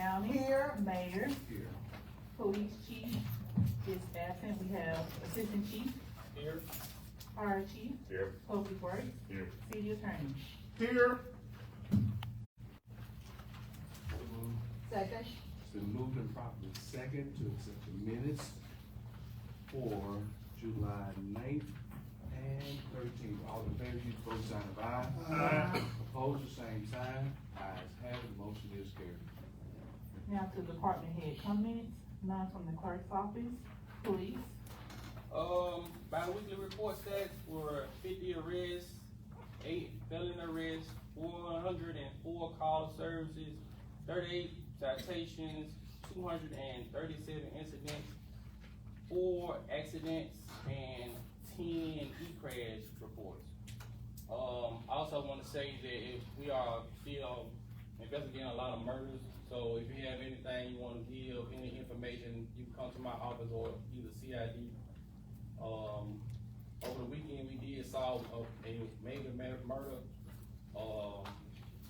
Downey. Here. Mayor. Here. Police chief is absent. We have assistant chief. Here. Fire chief. Here. Public works. Here. City attorney. Here. Second. It's been moved and properly second to accept the minutes for July 9th and 13th. All in favor, use both sign of aye. Aye. Opposed, the same sign. Ayes have it, motion is carried. Now to department head comments, none from the clerk's office. Police. Bi-weekly report stats were 50 arrests, 8 felon arrests, 404 call services, 38 citations, 237 incidents, 4 accidents, and 10 e-crash reports. Also want to say that if we are still investigating a lot of murders, so if you have anything you want to give, any information, you can come to my office or either CID. Over the weekend, we did solve a major murder.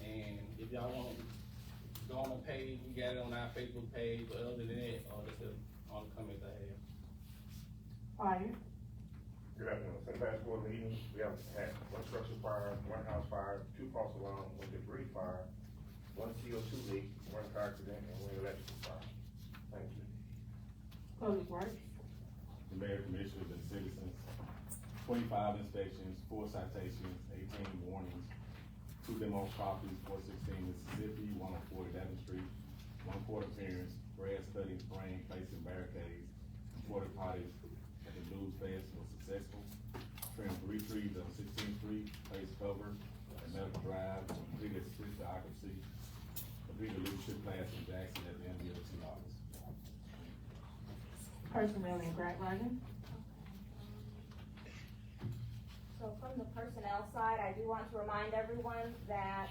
And if y'all want to go on the page, we got it on our Facebook page, but other than that, that's the only comments I have. Fire. Good afternoon. Since the past board meeting, we have had 1 structure fire, 1 house fire, 2 false alarm, 1 debris fire, 1 CO2 leak, 1 car accident, and 1 electrical fire. Thank you. Public works. The mayor, commissioners, and citizens, 25 inspections, 4 citations, 18 warnings, 2 demo properties, 416 Mississippi, 1 on 40 Devon Street, 1 court appearance, grass cutting, spraying, placing barricades, porta potties at the Blues Fest was successful. Trimmed 3 trees on 16th Street, place cover at Medical Drive, completed switch to occupancy, completed leadership class in Jackson at the MDOT office. Personnel and grant writing. So from the personnel side, I do want to remind everyone that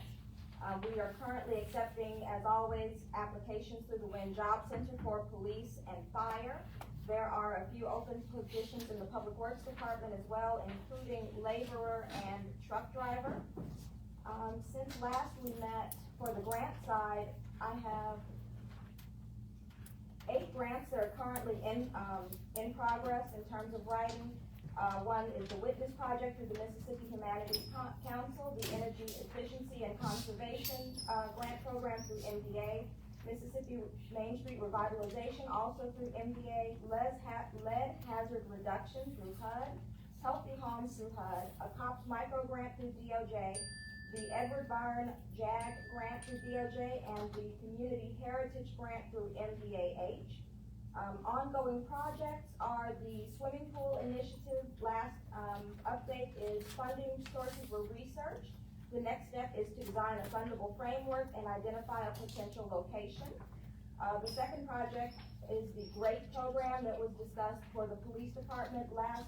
we are currently accepting, as always, applications through the WIN Job Center for police and fire. There are a few open positions in the Public Works Department as well, including laborer and truck driver. Since last we met for the grant side, I have 8 grants that are currently in progress in terms of writing. One is the Witness Project through the Mississippi Humanities Council, the Energy Efficiency and Conservation Grant Program through MDA, Mississippi Main Street Revitalization also through MDA, Lead Hazard Reduction through HUD, Healthy Homes through HUD, a COPS Micro Grant through DOJ, the Edward Byrne JAG Grant through DOJ, and the Community Heritage Grant through MDAH. Ongoing projects are the swimming pool initiative. Last update is funding sources were researched. The next step is to design a fundable framework and identify a potential location. The second project is the GREAT program that was discussed for the police department. Last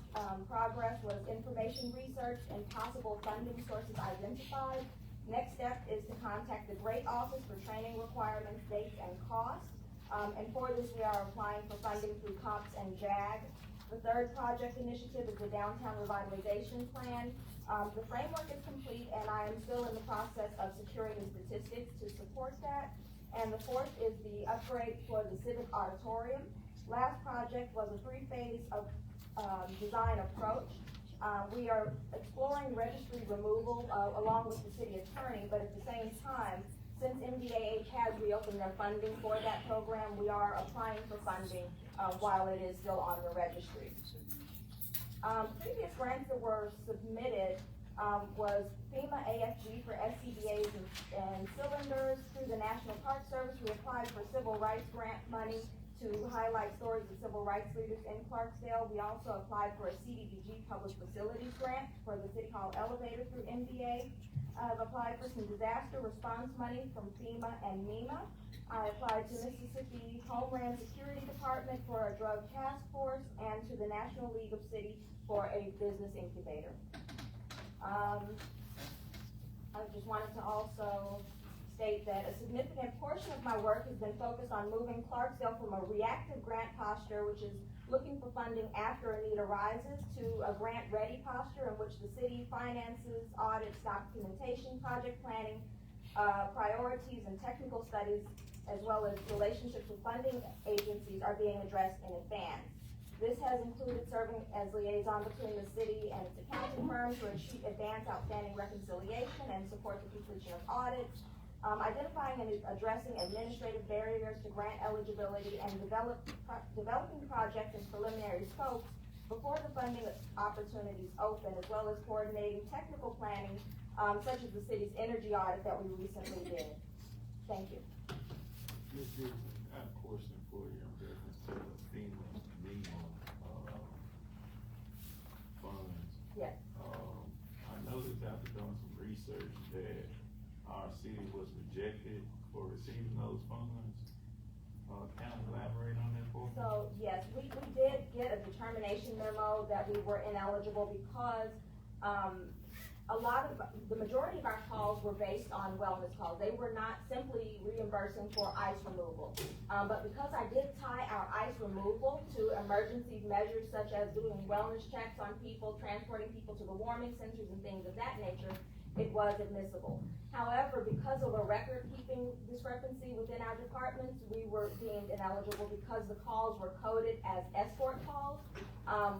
progress was information research and possible funding sources identified. Next step is to contact the GREAT office for training requirements, dates, and costs. And for this, we are applying for funding through COPS and JAG. The third project initiative is the Downtown Revitalization Plan. The framework is complete, and I am still in the process of securing the statistics to support that. And the fourth is the upgrade for the Civic Auditorium. Last project was a 3-phase of design approach. We are exploring registry removal along with the city attorney, but at the same time, since MDAH has reopened their funding for that program, we are applying for funding while it is still on the registry. Previous grants that were submitted was FEMA AFG for SCBAs and cylinders. Through the National Park Service, we applied for civil rights grant money to highlight stories of civil rights leaders in Clarksdale. We also applied for a CDBG Public Facilities Grant for the City Hall elevator through MDA. I've applied for some disaster response money from FEMA and MEMA. I applied to Mississippi Homeland Security Department for a drug task force and to the National League of Cities for a business incubator. I just wanted to also state that a significant portion of my work has been focused on moving Clarksdale from a reactive grant posture, which is looking for funding after a need arises, to a grant-ready posture in which the city finances, audits, documentation, project planning, priorities, and technical studies as well as relationships with funding agencies are being addressed in advance. This has included serving as liaison between the city and its accounting firm to advance outstanding reconciliation and support the completion of audits, identifying and addressing administrative barriers to grant eligibility, and developing project and preliminary scopes before the funding opportunities open, as well as coordinating technical planning, such as the city's energy audit that we recently did. Thank you. Ms. Gibson, I have a question for you in reference to the FEMA funds. Yes. I noticed after doing some research that our city was rejected for receiving those funds. Can you elaborate on that for me? So, yes, we did get a determination memo that we were ineligible because, the majority of our calls were based on wellness calls. They were not simply reimbursing for ice removal. But because I did tie our ice removal to emergency measures such as doing wellness checks on people, transporting people to the warming centers and things of that nature, it was admissible. However, because of a record-keeping discrepancy within our departments, we were deemed ineligible because the calls were coded as escort calls,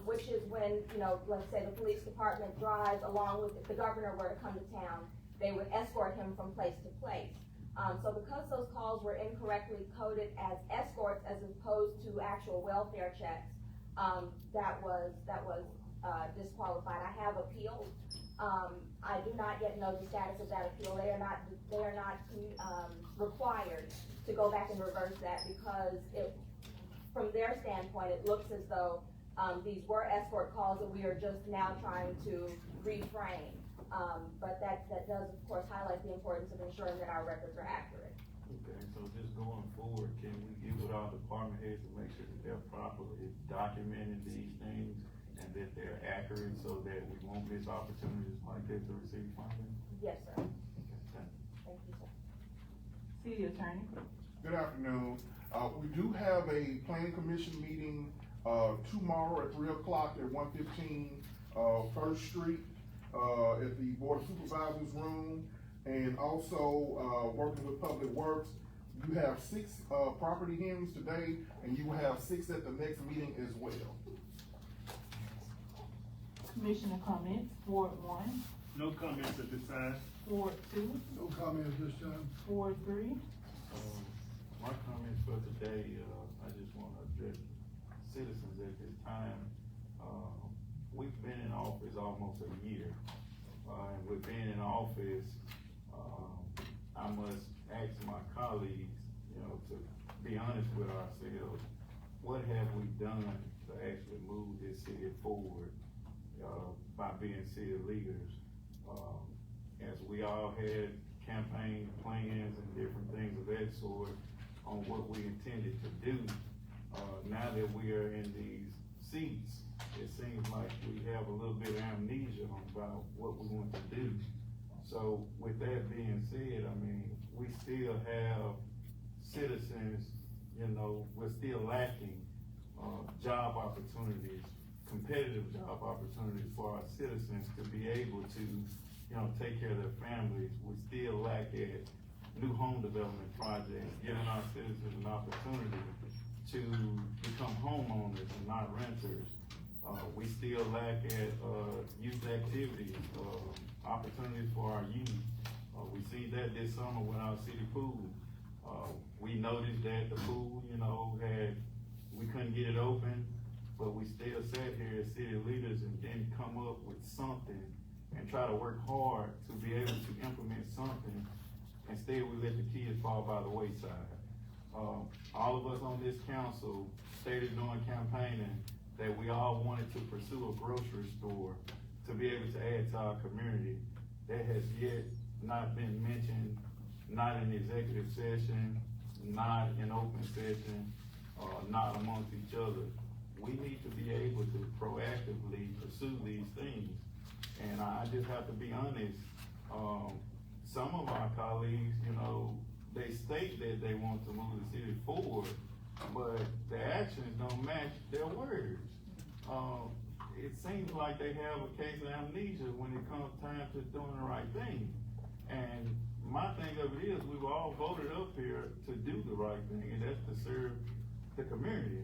which is when, let's say the police department drives along with, if the governor were to come to town, they would escort him from place to place. So because those calls were incorrectly coded as escorts as opposed to actual welfare checks, that was disqualified. I have appealed. I do not yet know the status of that appeal. They are not required to go back and reverse that because from their standpoint, it looks as though these were escort calls that we are just now trying to reframe. But that does, of course, highlight the importance of ensuring that our records are accurate. Okay, so just going forward, can we get with our department heads to make sure that they're properly documenting these things and that they're accurate so that we won't miss opportunities like that to receive funding? Yes, sir. Okay, thank you. Thank you, sir. City Attorney. Good afternoon. We do have a planning commission meeting, tomorrow at 3 o'clock at 115, First Street, at the Board of Supervisors room. And also, working with Public Works, you have 6, property hearings today, and you will have 6 at the next meeting as well. Commissioner comments, Ward 1, No comments at this time. Ward 2, No comments this time. Ward 3, My comments for today, I just want to address citizens at this time. We've been in office almost a year, and with being in office, I must ask my colleagues, to be honest with ourselves, what have we done to actually move this city forward, by being city leaders? As we all had campaign plans and different things of that sort on what we intended to do, now that we are in these seats, it seems like we have a little bit of amnesia about what we want to do. So with that being said, we still have citizens, we're still lacking job opportunities, competitive job opportunities for our citizens to be able to, take care of their families. We still lack at new home development projects, giving our citizens an opportunity to become homeowners and not renters. We still lack at youth activities, opportunities for our youth. We see that this summer with our city pool. We noticed that the pool, we couldn't get it open, but we still sat here as city leaders and didn't come up with something and try to work hard to be able to implement something. Instead, we let the kids fall by the wayside. All of us on this council stated during campaigning that we all wanted to pursue a grocery store to be able to add to our community. That has yet not been mentioned, not in executive session, not in open session, not amongst each other. We need to be able to proactively pursue these things. And I just have to be honest, some of our colleagues, they state that they want to move the city forward, but the actions don't match their words. It seems like they have a case of amnesia when it comes time to doing the right thing. And my thing of it is, we were all voted up here to do the right thing, and that's to serve the community.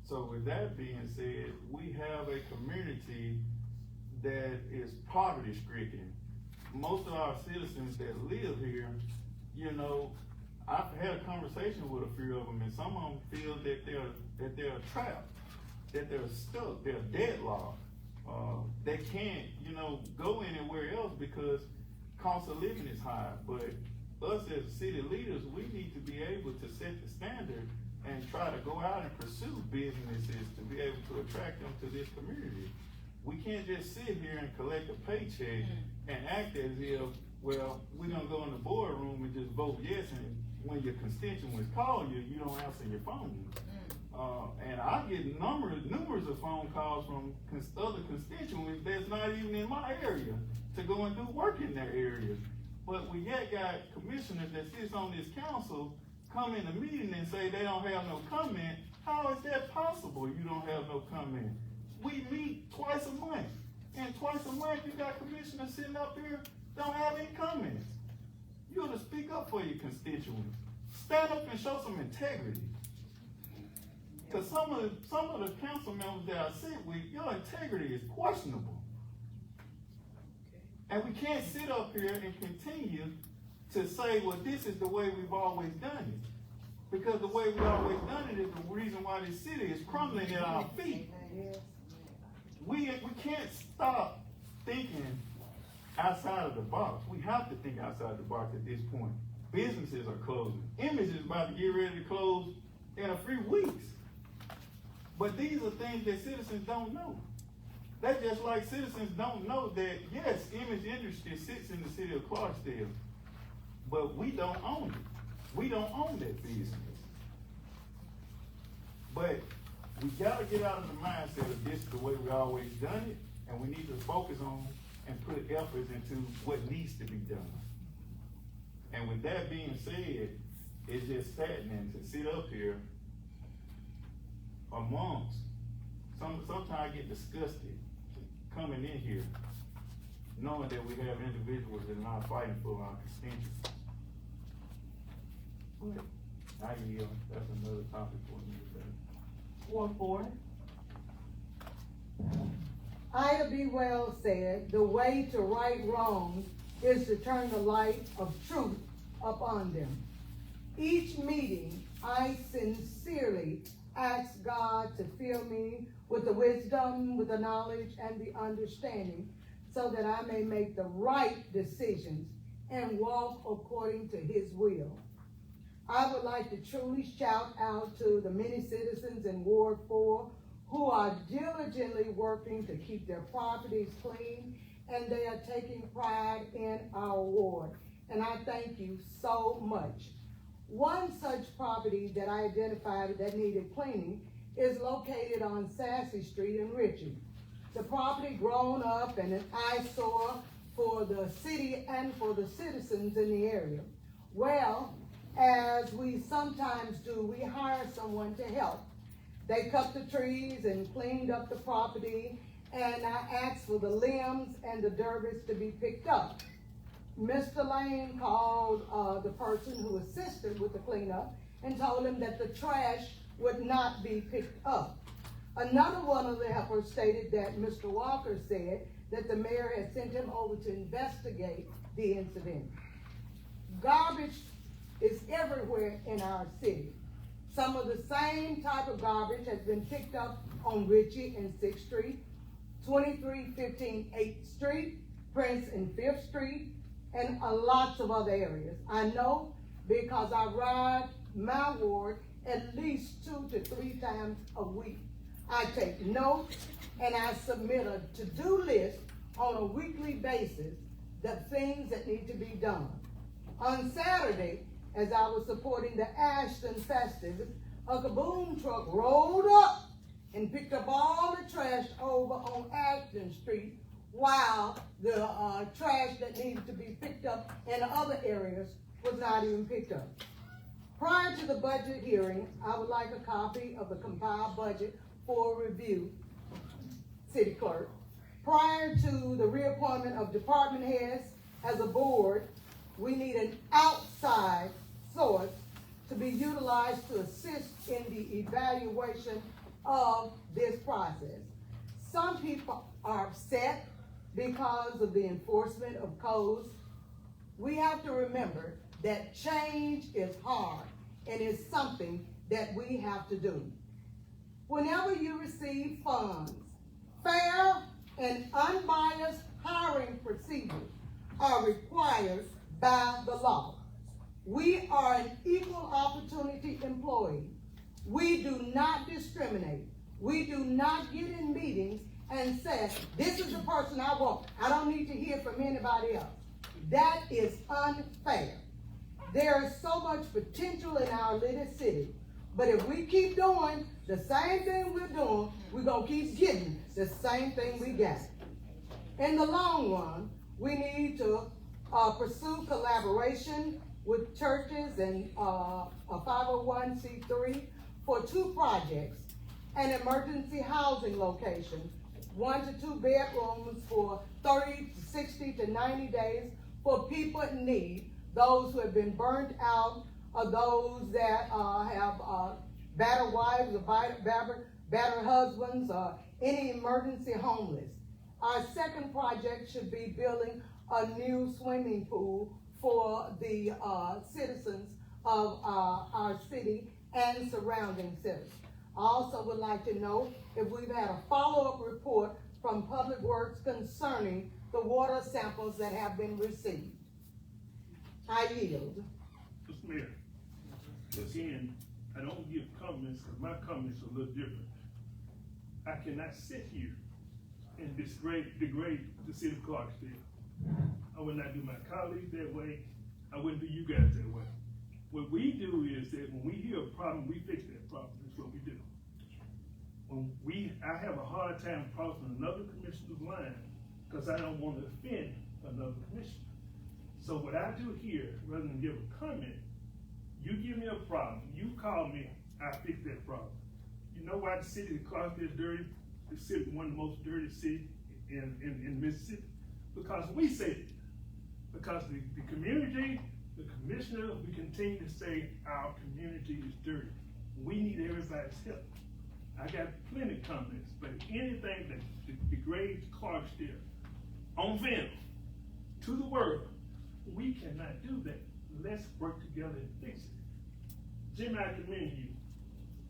So with that being said, we have a community that is poverty stricken. Most of our citizens that live here, you know, I've had a conversation with a few of them, and some of them feel that they're trapped, that they're stuck, they're deadlocked. They can't, you know, go anywhere else because cost of living is high. But us as city leaders, we need to be able to set the standard and try to go out and pursue businesses to be able to attract them to this community. We can't just sit here and collect a paycheck and act as if, well, we're gonna go in the boardroom and just vote yes, and when your constituents call you, you don't answer your phone. And I get numerous of phone calls from other constituents that's not even in my area to go and do work in their area. But we yet got commissioners that sits on this council come in a meeting and say they don't have no comment. How is that possible? You don't have no comment. We meet twice a month, and twice a month you got commissioners sitting up here don't have any comments. You ought to speak up for your constituents. Stand up and show some integrity. Because some of the council members that I sit with, your integrity is questionable. And we can't sit up here and continue to say, well, this is the way we've always done it. Because the way we've always done it is the reason why this city is crumbling at our feet. We can't stop thinking outside of the box. We have to think outside the box at this point. Businesses are closing. Image is about to get ready to close in a few weeks. But these are things that citizens don't know. That's just like citizens don't know that, yes, Image Industry sits in the city of Clarksdale, but we don't own it. We don't own that business. But we gotta get out of the mindset of this is the way we've always done it, and we need to focus on and put efforts into what needs to be done. And with that being said, it's just saddening to sit up here amongst, sometimes I get disgusted coming in here, knowing that we have individuals that are not fighting for our constituents. But I yield. That's another topic for me today. Ward 4. Ida B. Wells said, the way to right wrongs is to turn the light of truth upon them. Each meeting, I sincerely ask God to fill me with the wisdom, with the knowledge, and the understanding so that I may make the right decisions and walk according to his will. I would like to truly shout out to the many citizens in Ward 4 who are diligently working to keep their properties clean, and they are taking pride in our ward. And I thank you so much. One such property that I identified that needed cleaning is located on Sassy Street in Ritchie. The property grown up and an eyesore for the city and for the citizens in the area. Well, as we sometimes do, we hire someone to help. They cut the trees and cleaned up the property, and I asked for the limbs and the derbies to be picked up. Mr. Lane called the person who assisted with the cleanup and told him that the trash would not be picked up. Another one of the helpers stated that Mr. Walker said that the mayor had sent him over to investigate the incident. Garbage is everywhere in our city. Some of the same type of garbage has been picked up on Ritchie and 6th Street, 2315 8th Street, Prince and 5th Street, and lots of other areas. I know because I ride my ward at least 2 to 3 times a week. I take notes and I submit a to-do list on a weekly basis, the things that need to be done. On Saturday, as I was supporting the Ashton Festive, a kaboom truck rolled up and picked up all the trash over on Ashton Street, while the trash that needed to be picked up in other areas was not even picked up. Prior to the budget hearing, I would like a copy of the compiled budget for review, City Clerk. Prior to the reappointment of department heads as a board, We need an outside source to be utilized to assist in the evaluation of this process. Some people are upset because of the enforcement of codes. We have to remember that change is hard and is something that we have to do. Whenever you receive funds, fair and unbiased hiring procedures are required by the law. We are an equal opportunity employee. We do not discriminate. We do not get in meetings and say, this is the person I want. I don't need to hear from anybody else. That is unfair. There is so much potential in our little city. But if we keep doing the same thing we're doing, we're going to keep getting the same thing we got. In the long run, we need to pursue collaboration with churches and a 501c3 for 2 projects, an emergency housing location, 1 to 2 bedrooms for 30 to 60 to 90 days for people in need, those who have been burnt out, or those that have battered wives or battered husbands, or any emergency homeless. Our second project should be building a new swimming pool for the citizens of our city and surrounding cities. I also would like to know if we've had a follow-up report from Public Works concerning the water samples that have been received. I yield. Mr. Mayor, again, I don't give comments because my comments are a little different. I cannot sit here and degrade the city of Clarksdale. I would not do my colleagues that way. I wouldn't do you guys that way. What we do is that when we hear a problem, we fix that problem. That's what we do. I have a hard time crossing another commissioner's line because I don't want to offend another commissioner. So what I do here, rather than give a comment, you give me a problem, you call me, I fix that problem. You know why the city of Clarksdale is dirty? The city, one of the most dirty cities in Mississippi? Because we say it. Because the community, the commissioner, we continue to say our community is dirty. We need everybody's help. I got plenty of comments, but anything that degrades Clarksdale on film to the world, we cannot do that. Let's work together and fix it. Jim, I commend you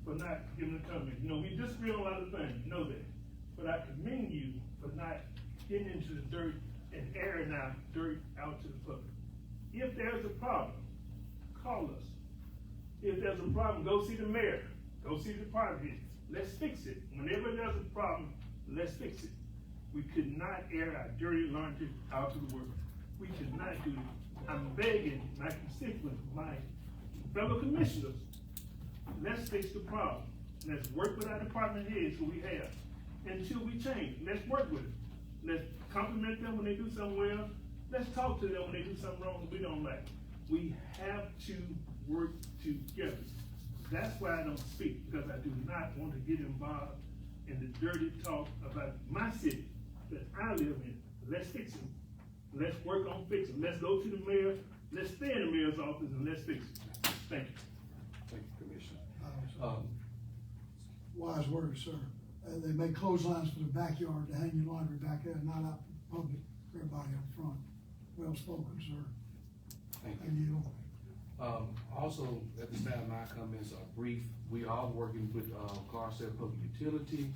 for not giving a comment. You know, we disagree on a lot of things, you know that. But I commend you for not getting into the dirt and airing out dirt out to the public. If there's a problem, call us. If there's a problem, go see the mayor, go see the department head. Let's fix it. Whenever there's a problem, let's fix it. We could not air our dirty laundry out to the world. We cannot do it. I'm begging my constituents, my fellow commissioners, let's fix the problem. Let's work with our department heads who we have until we change. Let's work with it. Let's compliment them when they do something well. Let's talk to them when they do something wrong that we don't like. We have to work together. That's why I don't speak, because I do not want to get involved in the dirty talk about my city that I live in. Let's fix it. Let's work on fixing it. Let's go to the mayor. Let's stay in the mayor's office and let's fix it. Thank you. Thank you, Commissioner. Wise words, sir. They make clotheslines for the backyard to hang your laundry back there, not out in public, everybody up front. Well spoken, sir. Thank Thank you. Also, at this time, my comments are brief. We are working with Clarksdale Public Utility.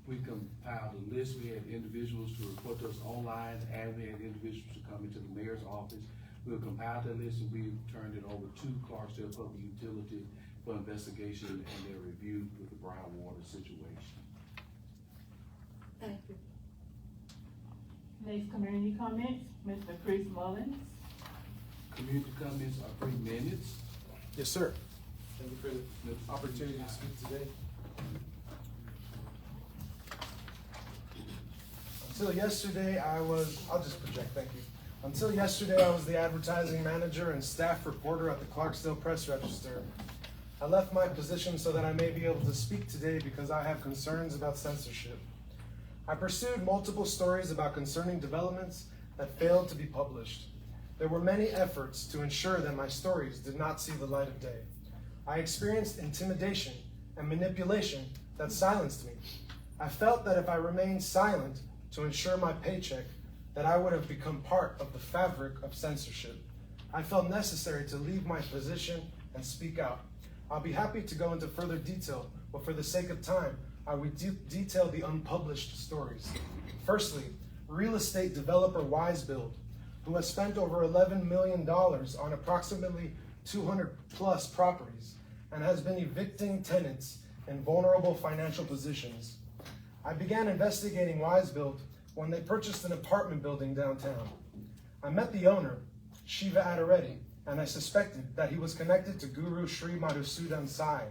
We compiled a list. We had individuals to report to us online, and we had individuals to come into the mayor's office. We'll compile that list and we turned it over to Clarksdale Public Utility for investigation and their review with the brown water situation. Thank you. Next community comments, Mr. Chris Mullins. Community comments are 3 minutes. Yes, sir. Thank you for the opportunity to speak today. Until yesterday, I'll just project, thank you. Until yesterday, I was the advertising manager and staff reporter at the Clarksdale Press Register. I left my position so that I may be able to speak today because I have concerns about censorship. I pursued multiple stories about concerning developments that failed to be published. there were many efforts to ensure that my stories did not see the light of day. I experienced intimidation and manipulation that silenced me. I felt that if I remained silent to ensure my paycheck, that I would have become part of the fabric of censorship. I felt necessary to leave my position and speak out. I'll be happy to go into further detail, but for the sake of time, I will detail the unpublished stories. Firstly, real estate developer Wisebuild, who has spent over $11 million on approximately 200 plus properties and has been evicting tenants in vulnerable financial positions. I began investigating Wisebuild when they purchased an apartment building downtown. I met the owner, Shiva Adireddy, and I suspected that he was connected to Guru Sri Madhusudan Sai,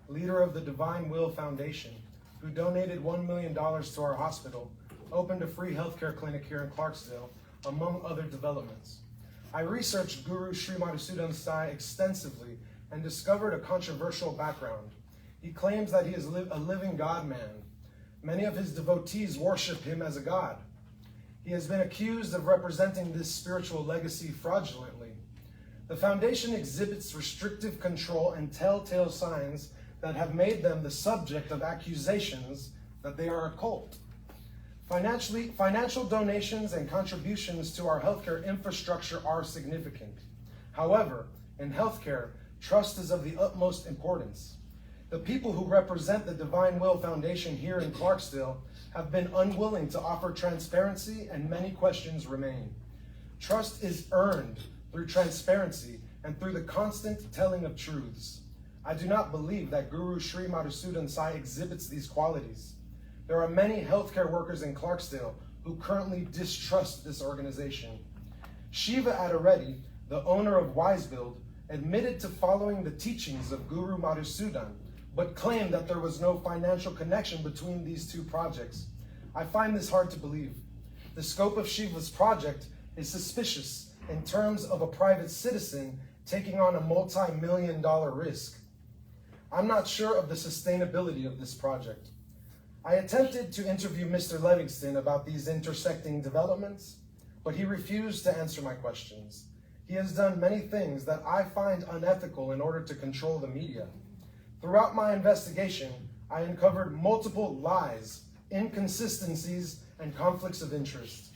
leader of the Divine Will Foundation, who donated $1 million to our hospital, opened a free healthcare clinic here in Clarksdale, among other developments. I researched Guru Sri Madhusudan Sai extensively and discovered a controversial background. He claims that he is a living God-man. Many of his devotees worship him as a god. He has been accused of representing this spiritual legacy fraudulently. The foundation exhibits restrictive control and telltale signs that have made them the subject of accusations that they are a cult. Financial donations and contributions to our healthcare infrastructure are significant. However, in healthcare, trust is of the utmost importance. The people who represent the Divine Will Foundation here in Clarksdale have been unwilling to offer transparency, and many questions remain. Trust is earned through transparency and through the constant telling of truths. I do not believe that Guru Sri Madhusudan Sai exhibits these qualities. There are many healthcare workers in Clarksdale who currently distrust this organization. Shiva Adireddy, the owner of Wisebuild, admitted to following the teachings of Guru Madhusudan, but claimed that there was no financial connection between these two projects. I find this hard to believe. The scope of Shiva's project is suspicious in terms of a private citizen taking on a multi-million-dollar risk. I'm not sure of the sustainability of this project. I attempted to interview Mr. Livingston about these intersecting developments, but he refused to answer my questions. He has done many things that I find unethical in order to control the media. Throughout my investigation, I uncovered multiple lies, inconsistencies, and conflicts of interest.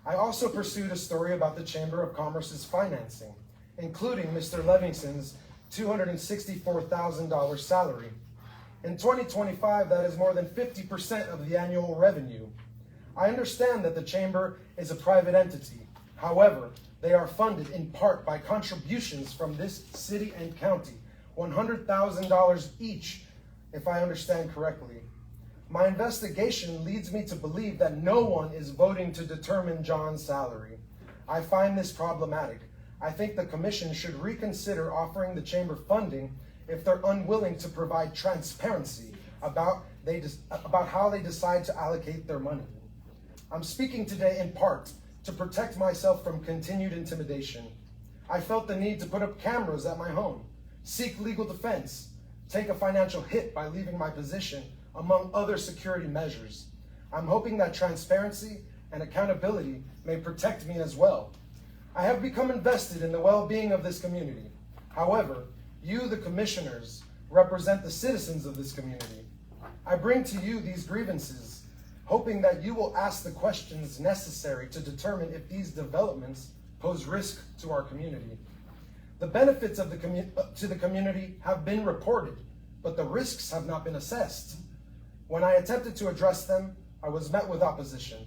I also pursued a story about the Chamber of Commerce's financing, including Mr. Livingston's $264,000 salary. In 2025, that is more than 50% of the annual revenue. I understand that the Chamber is a private entity. However, they are funded in part by contributions from this city and county, $100,000 each, if I understand correctly. My investigation leads me to believe that no one is voting to determine John's salary. I find this problematic. I think the Commission should reconsider offering the Chamber funding if they're unwilling to provide transparency about how they decide to allocate their money. I'm speaking today in part to protect myself from continued intimidation. I felt the need to put up cameras at my home, seek legal defense, take a financial hit by leaving my position, among other security measures. I'm hoping that transparency and accountability may protect me as well. I have become invested in the well-being of this community. However, you, the commissioners, represent the citizens of this community. I bring to you these grievances, hoping that you will ask the questions necessary to determine if these developments pose risk to our community. The benefits of to the community have been reported, but the risks have not been assessed. When I attempted to address them, I was met with opposition.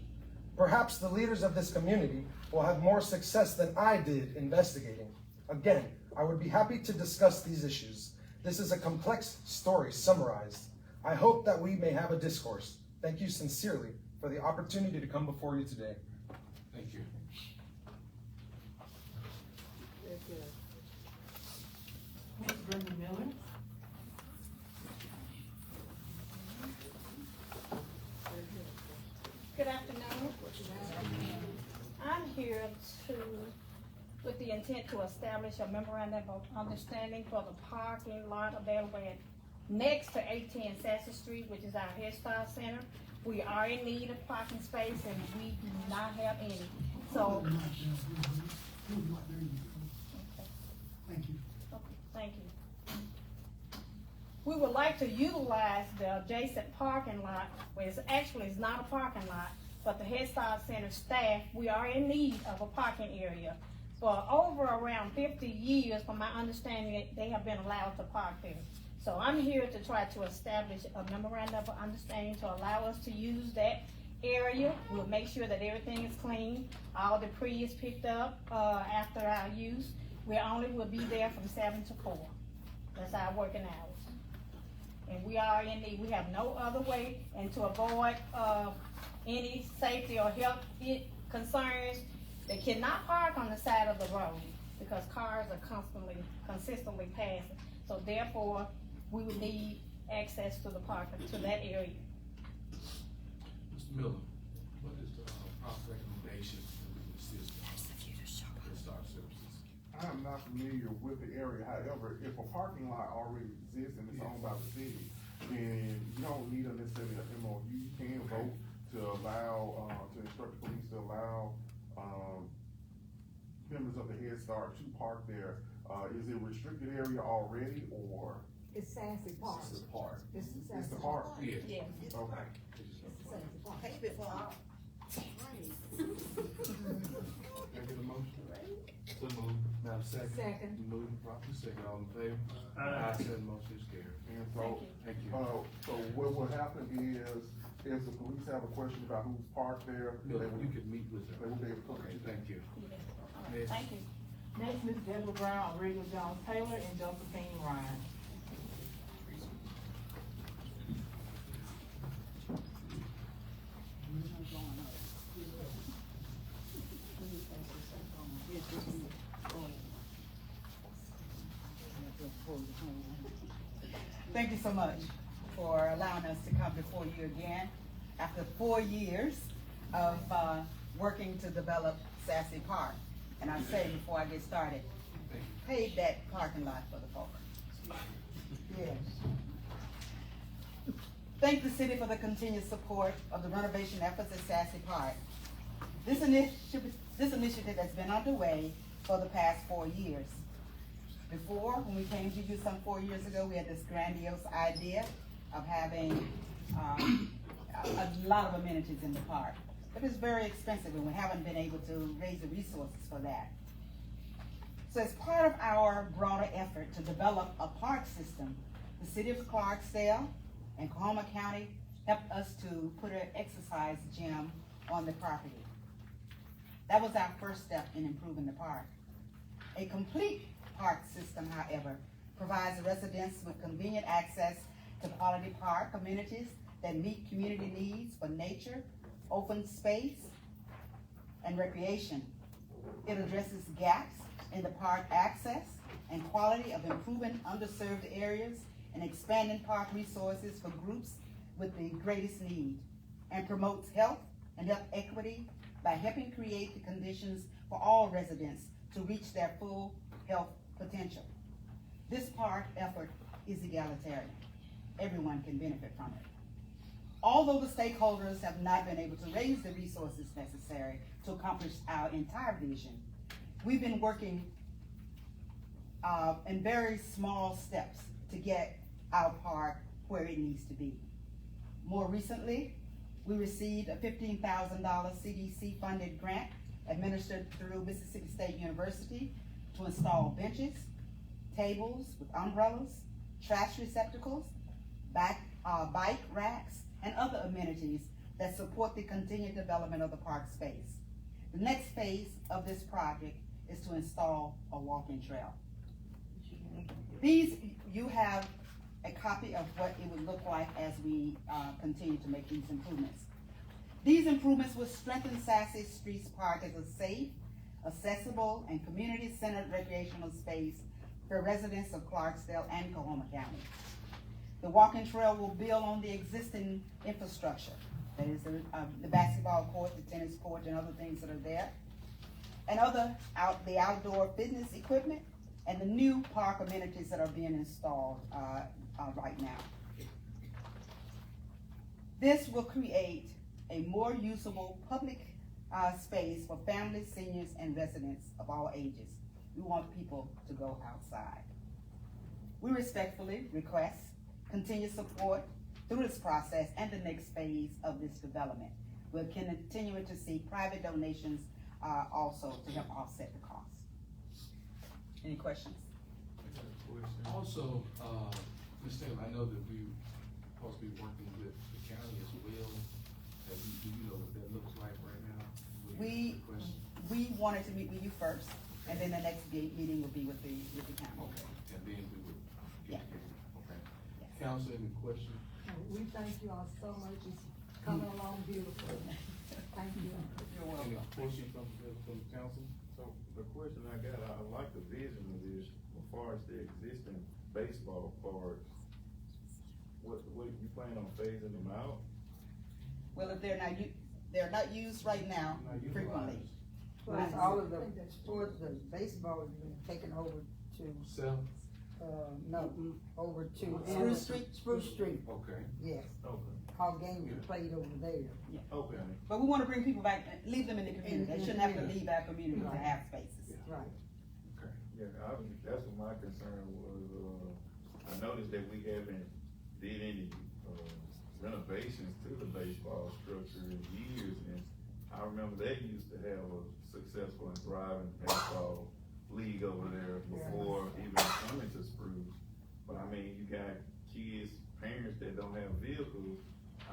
Perhaps the leaders of this community will have more success than I did investigating. Again, I would be happy to discuss these issues. This is a complex story summarized. I hope that we may have a discourse. Thank you sincerely for the opportunity to come before you today. Thank you. Ms. Brenda Miller. Good afternoon. I'm here with the intent to establish a memorandum of understanding for the parking lot available next to 810 Sasser Street, which is our hairstyle center. We are in need of parking space and we do not have any. So There you go. Thank you. Okay, thank you. We would like to utilize the adjacent parking lot, where it's actually it's not a parking lot, but the Head Start Center staff, we are in need of a parking area. For over around 50 years, from my understanding, they have been allowed to park there. So I'm here to try to establish a memorandum of understanding to allow us to use that area. We'll make sure that everything is clean, all debris is picked up, after our use. We only will be there from 7 to 4. That's our working hours. And we are in need, we have no other way, and to avoid, any safety or health concerns, they cannot park on the side of the road because cars are consistently passing. So therefore, we would need access to the park, to that area. Mr. Miller, what is the proper recommendation that we can assist Head Start services? I am not familiar with the area, however, if a parking lot already exists and it's owned by the city, then you don't need necessarily an MOU. You can vote to allow, to instruct the police to allow, members of the Head Start to park there. Is it a restricted area already, or? It's Sassy Park. It's the park. It's the It's Sassy the Park. park? Yeah. Yes. Okay. Sassy Park. Can I get a motion? So move. Madam Secretary? Second. Moving properly, second, all in favor? Aye. Said motion is carried. And so, Thank you. so what will happen is, if the police have a question about who's parked there, they Miller, will, you could meet with they them. will be able to. Okay, thank you. Yes. All right, Next. thank you. Next, Ms. Deborah Brown, Regal Jones Taylor, and Josephine Ryan. Thank you so much for allowing us to come before you again after 4 years of working to develop Sassy Park. And I say before I get started, pave that parking lot for the folks. Yes. Thank the city for the continued support of the renovation efforts at Sassy Park. This initiative has been underway for the past 4 years. Before, when we came to you some 4 years ago, we had this grandiose idea of having a lot of amenities in the park. But it's very expensive and we haven't been able to raise the resources for that. So as part of our broader effort to develop a park system, the city of Clarksdale and Coahoma County helped us to put an exercise gym on the property. That was our first step in improving the park. A complete park system, however, provides residents with convenient access to quality park amenities that meet community needs for nature, open space, and recreation. It addresses gaps in the park access and quality of improving underserved areas and expanding park resources for groups with the greatest need, and promotes health and health equity by helping create the conditions for all residents to reach their full health potential. This park effort is egalitarian. Everyone can benefit from it. Although the stakeholders have not been able to raise the resources necessary to accomplish our entire vision, we've been working in very small steps to get our park where it needs to be. More recently, we received a $15,000 CDC funded grant administered through Mississippi State University to install benches, tables with umbrellas, trash receptacles, bike racks, and other amenities that support the continued development of the park space. The next phase of this project is to install a walking trail. You have a copy of what it would look like as we continue to make these improvements. These improvements will strengthen Sassy Streets Park as a safe, accessible, and community-centered recreational space for residents of Clarksdale and Coahoma County. The walking trail will build on the existing infrastructure, that is the basketball court, the tennis court, and other things that are there, and the outdoor fitness equipment, and the new park amenities that are being installed right now. This will create a more usable public space for families, seniors, and residents of all ages. We want people to go outside. We respectfully request continued support through this process and the next phase of this development. We're continuing to seek private donations also to help offset the cost. Any questions? Also, Ms. Taylor, I know that we're supposed to be working with the county as well. Do you know what that looks like right now? We wanted to meet with you first, and then the next meeting will be with the county. Okay, and then we would. Yeah. Okay. Yes. Council, any questions? We thank you all so much, it's coming along beautiful. Thank you. You're Any welcome. questions from the council? So the question I got, I like the vision of this, as far as the existing baseball parks. What you plan on phasing them out? Well, if they're not used right now frequently. Plus, all of the sports, the baseball has been taken over to, Self? over to. Spruce Street? Spruce Street, Okay. yes. Okay. All games are played over there. Okay. But we wanna bring people back, leave them in the community. They shouldn't have to leave our community to have spaces. Right. Okay. Yeah, that's what my concern was, I noticed that we haven't did any, renovations to the baseball structure in years, and I remember they used to have a successful and thriving baseball league over there before even coming to Spruce. But I mean, you got kids, parents that don't have vehicles,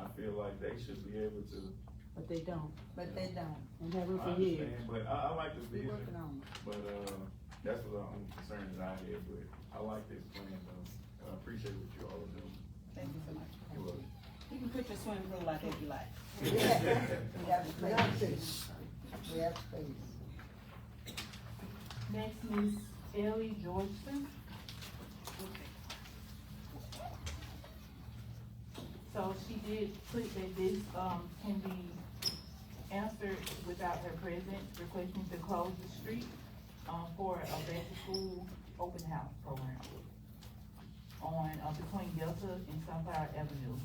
I feel like they should be able to. But they don't. And haven't I for years. understand, but I like the We're vision, working on it. but, that's what I'm concerned that I had, but I like this plan though. I appreciate what you all are doing. Thank you so much. You're welcome. You can put your swimming pool out there if you like. We have space. We have space. Next, Ms. Ellie Georgeson. So she did put that this, can be answered without her present, requesting to close the street, for a back-to-school open house program on, between Delta and Sunflower Avenue,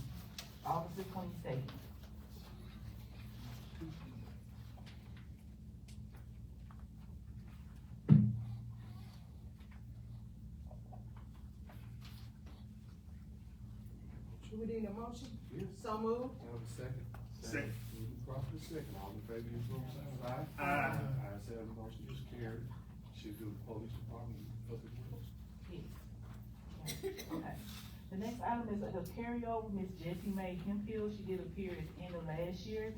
August the 22nd. Do we need a motion? Yes. So moved. Have a second? Second. Moving properly second, all in favor, use vote sign of aye. Aye. Ayes have, the motion is carried. Should do the police department, public works. Yes. Okay. The next item is a carryover, Miss Jessie Mae Hemphill, she did appear at the end of last year,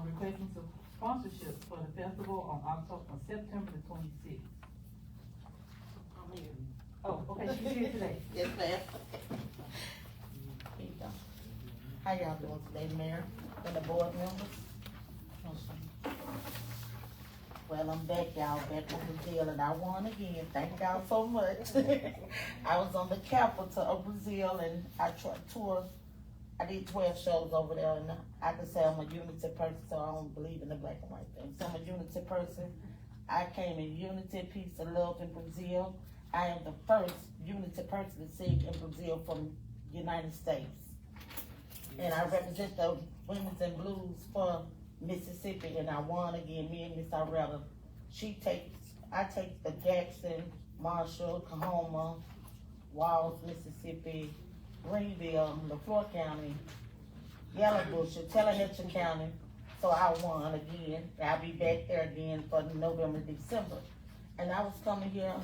requesting some sponsorship for the festival on September the 26th. I'm here. Oh, okay, she's here today. Yes, ma'am. How y'all doing today, Mayor and the board members? Well, I'm back, y'all, back from Brazil, and I won again. Thank y'all so much. I was on the capital of Brazil, and I I did 12 shows over there, and I can say I'm a unity person, so I don't believe in the black and white thing. So I'm a unity person. I came in unity, peace, and love in Brazil. I am the first unity person to sing in Brazil from the United States. And I represent the Women's and Blues for Mississippi, and I won again, me and Miss Arella. I take the Jackson, Marshall, Kahoma, Walls, Mississippi, Greenville, LaFleur County, Yellowbush, Tallahatchie County. So I won again. I'll be back there again for November, December. And I was coming here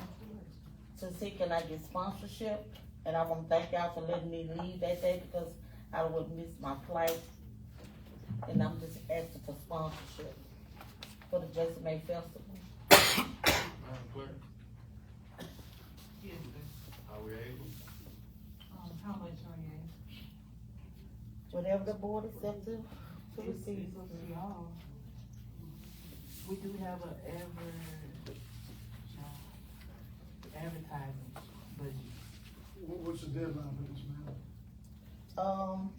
to see can I get sponsorship, and I want to thank y'all for letting me leave that day because I would miss my flight, and I'm just asking for sponsorship for the Jessie Mae Festival. Madam Clerk, Yes, sir. are we able? How much are you? Whatever the board accepts to receive. It's up to y'all. We do have a advertising budget. What's the deadline for this, ma'am?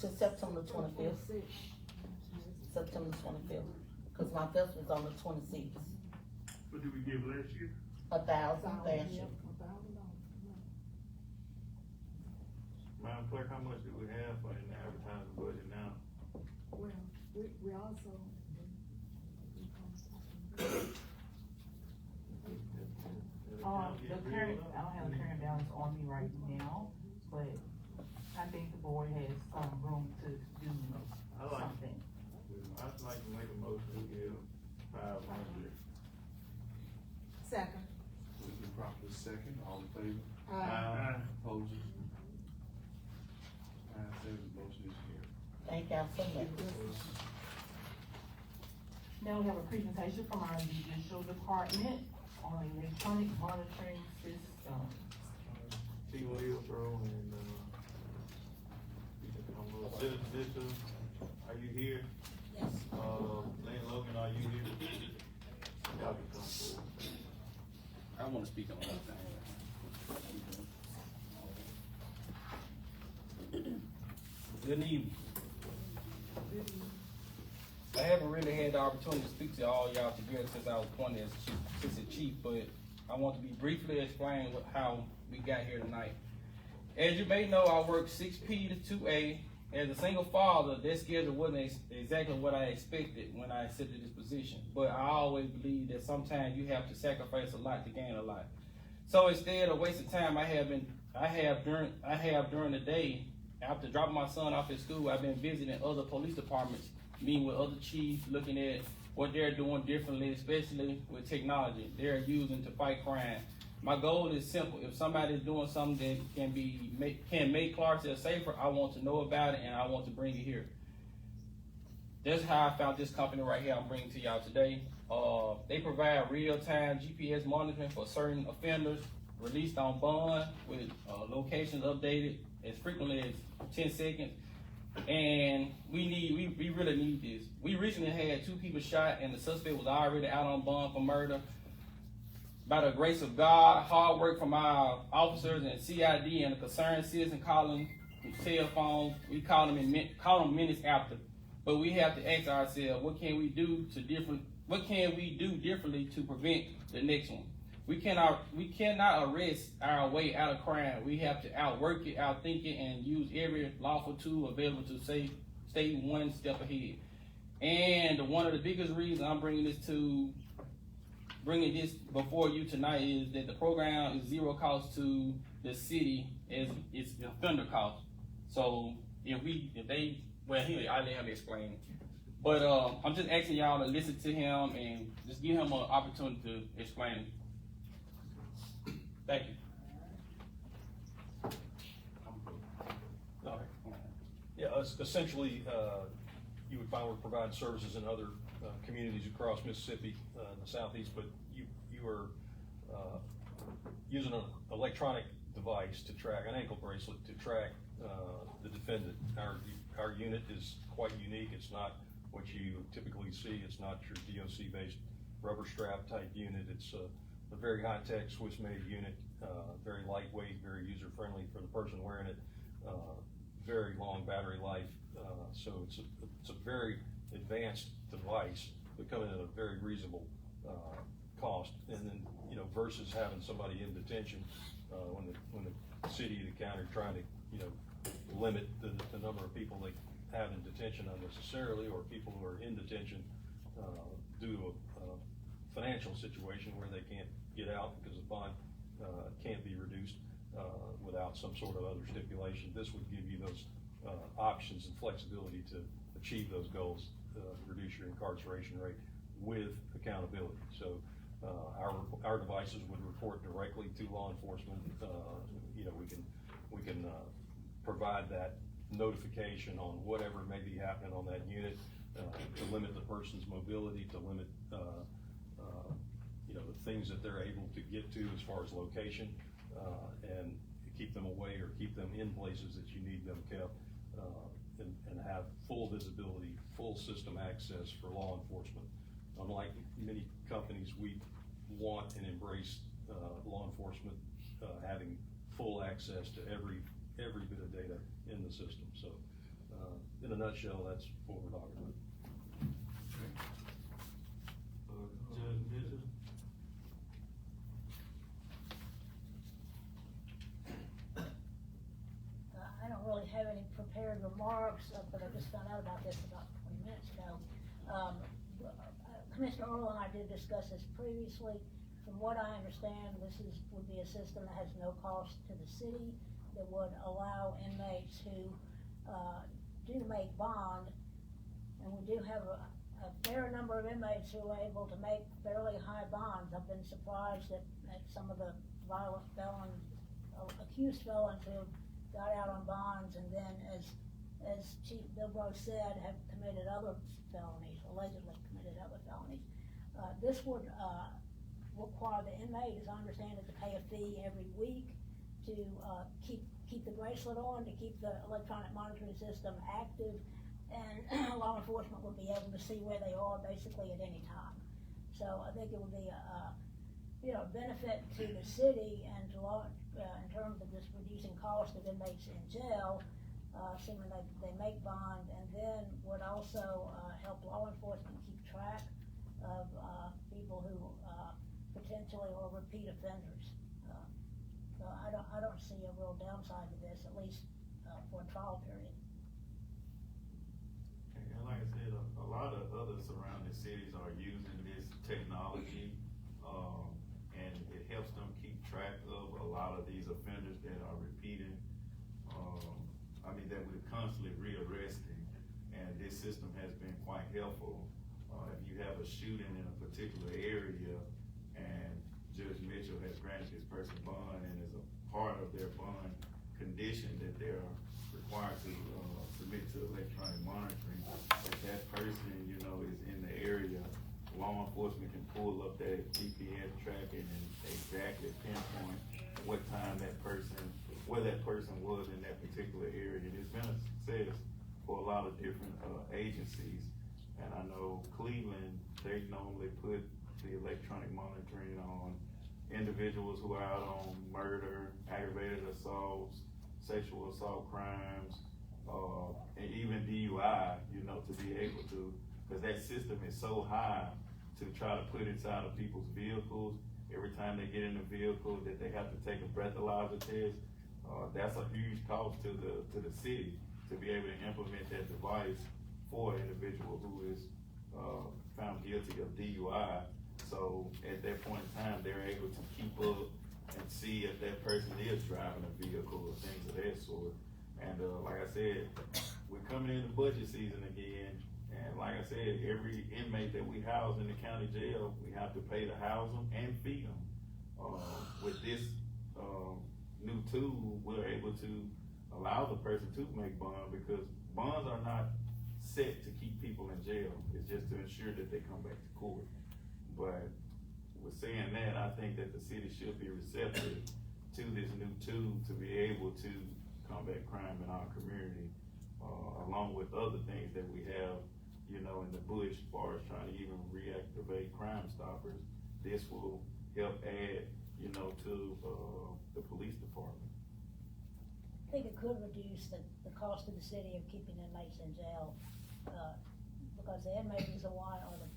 To September 25th. September 25th, cause my festival's on the 26th. What did we give last year? 1,000 last year. Madam Clerk, how much do we have for an advertising budget now? Well, We also. The current, I don't have the current balance on me right now, but I think the board has some room to do something. I'd like to make a motion to give 500. Second. With the proper second, all in favor? Opposers? Ayes, have it, the motion is carried. Thank y'all so much. Now we have a presentation from our judicial department on electronic monitoring system. T. Wilbro and, Citizen Bishop, are you here? Yes. Lane Logan, are you here? Y'all can come forward. I wanna speak on that thing. Good evening. I haven't really had the opportunity to speak to all y'all together since I was appointed as assistant chief, but I want to be briefly explain how we got here tonight. As you may know, I work 6P to 2A. As a single father, that schedule wasn't exactly what I expected when I accepted this position. But I always believe that sometimes you have to sacrifice a lot to gain a lot. So instead of wasting time, I have during the day, after dropping my son off at school, I've been visiting other police departments, meeting with other chiefs, looking at what they're doing differently, especially with technology they're using to fight crime. My goal is simple. If somebody is doing something that can make Clarksville safer, I want to know about it and I want to bring it here. That's how I found this company right here I'm bringing to y'all today. They provide real-time GPS monitoring for certain offenders, released on bond with locations updated as frequently as 10 seconds. And we really need this. We recently had 2 people shot and the suspect was already out on bond for murder. By the grace of God, hard work from our officers and CID and a concerned citizen calling cell phone, we call them minutes after. But we have to ask ourselves, what can we do differently to prevent the next one? We cannot arrest our way out of crime. We have to outwork it, outthink it, and use every lawful tool available to stay one step ahead. And one of the biggest reasons I'm bringing this before you tonight is that the program is zero cost to the city as it's offender cost. So I'll let him explain. But I'm just asking y'all to listen to him and just give him an opportunity to explain. Thank you. Yeah, essentially, you would find we're providing services in other communities across Mississippi in the southeast, but you are using an electronic device to track, an ankle bracelet to track the defendant. Our unit is quite unique. It's not what you typically see. It's not your DOC-based rubber strap type unit. It's a very high-tech Swiss-made unit, very lightweight, very user-friendly for the person wearing it, very long battery life. So it's a very advanced device, but coming at a very reasonable cost. And then, versus having somebody in detention when the city, the county are trying to, limit the number of people they have in detention unnecessarily, or people who are in detention due to a financial situation where they can't get out because the bond can't be reduced without some sort of other stipulation. This would give you those options and flexibility to achieve those goals, reduce your incarceration rate with accountability. So our devices would report directly to law enforcement. We can provide that notification on whatever may be happening on that unit to limit the person's mobility, to limit the things that they're able to get to as far as location, and keep them away or keep them in places that you need them kept, and have full visibility, full system access for law enforcement. Unlike many companies, we want and embrace law enforcement having full access to every bit of data in the system. So in a nutshell, that's what we're talking about. I don't really have any prepared remarks, but I just found out about this about 20 minutes ago. Commissioner Earl and I did discuss this previously. From what I understand, would be a system that has no cost to the city, that would allow inmates who do make bond, and we do have a fair number of inmates who are able to make fairly high bonds. I've been surprised at some of the violent felons, accused felons who got out on bonds and then, as Chief Bilbro said, have committed other felonies, allegedly committed other felonies. This would require the inmate, as I understand it, to pay a fee every week to keep the bracelet on, to keep the electronic monitoring system active, and law enforcement would be able to see where they are basically at any time. So I think it would be a benefit to the city and to law in terms of just reducing cost of inmates in jail, assuming they make bond, and then would also help law enforcement keep track of people who potentially are repeat offenders. So I don't see a real downside to this, at least for a trial period. And like I said, a lot of other surrounding cities are using this technology, and it helps them keep track of a lot of these offenders that are repeating. That we're constantly rearresting, and this system has been quite helpful. If you have a shooting in a particular area, and Judge Mitchell has granted this person bond, and as a part of their bond condition that they're required to submit to electronic monitoring, if that person, is in the area, law enforcement can pull up that GPS tracking and exactly pinpoint what time where that person was in that particular area. And it's been a success for a lot of different agencies. And I know Cleveland, they normally put the electronic monitoring on individuals who are out on murder, aggravated assaults, sexual assault crimes, and even DUI, to be able to, because that system is so high to try to put inside of people's vehicles. Every time they get in the vehicle, that they have to take a breathalyzer test. That's a huge cost to the city to be able to implement that device for an individual who is found guilty of DUI. So at that point in time, they're able to keep up and see if that person is driving a vehicle or things of that sort. And like I said, we're coming into budget season again. And like I said, every inmate that we house in the county jail, we have to pay to house them and feed them. With this new tool, we're able to allow the person to make bond, because bonds are not set to keep people in jail. It's just to ensure that they come back to court. But with saying that, I think that the city should be receptive to this new tool to be able to combat crime in our community, along with other things that we have, in the bush, as far as trying to even reactivate Crime Stoppers. This will help add, to the police department. I think it could reduce the cost of the city of keeping inmates in jail, because the inmate is the one, or the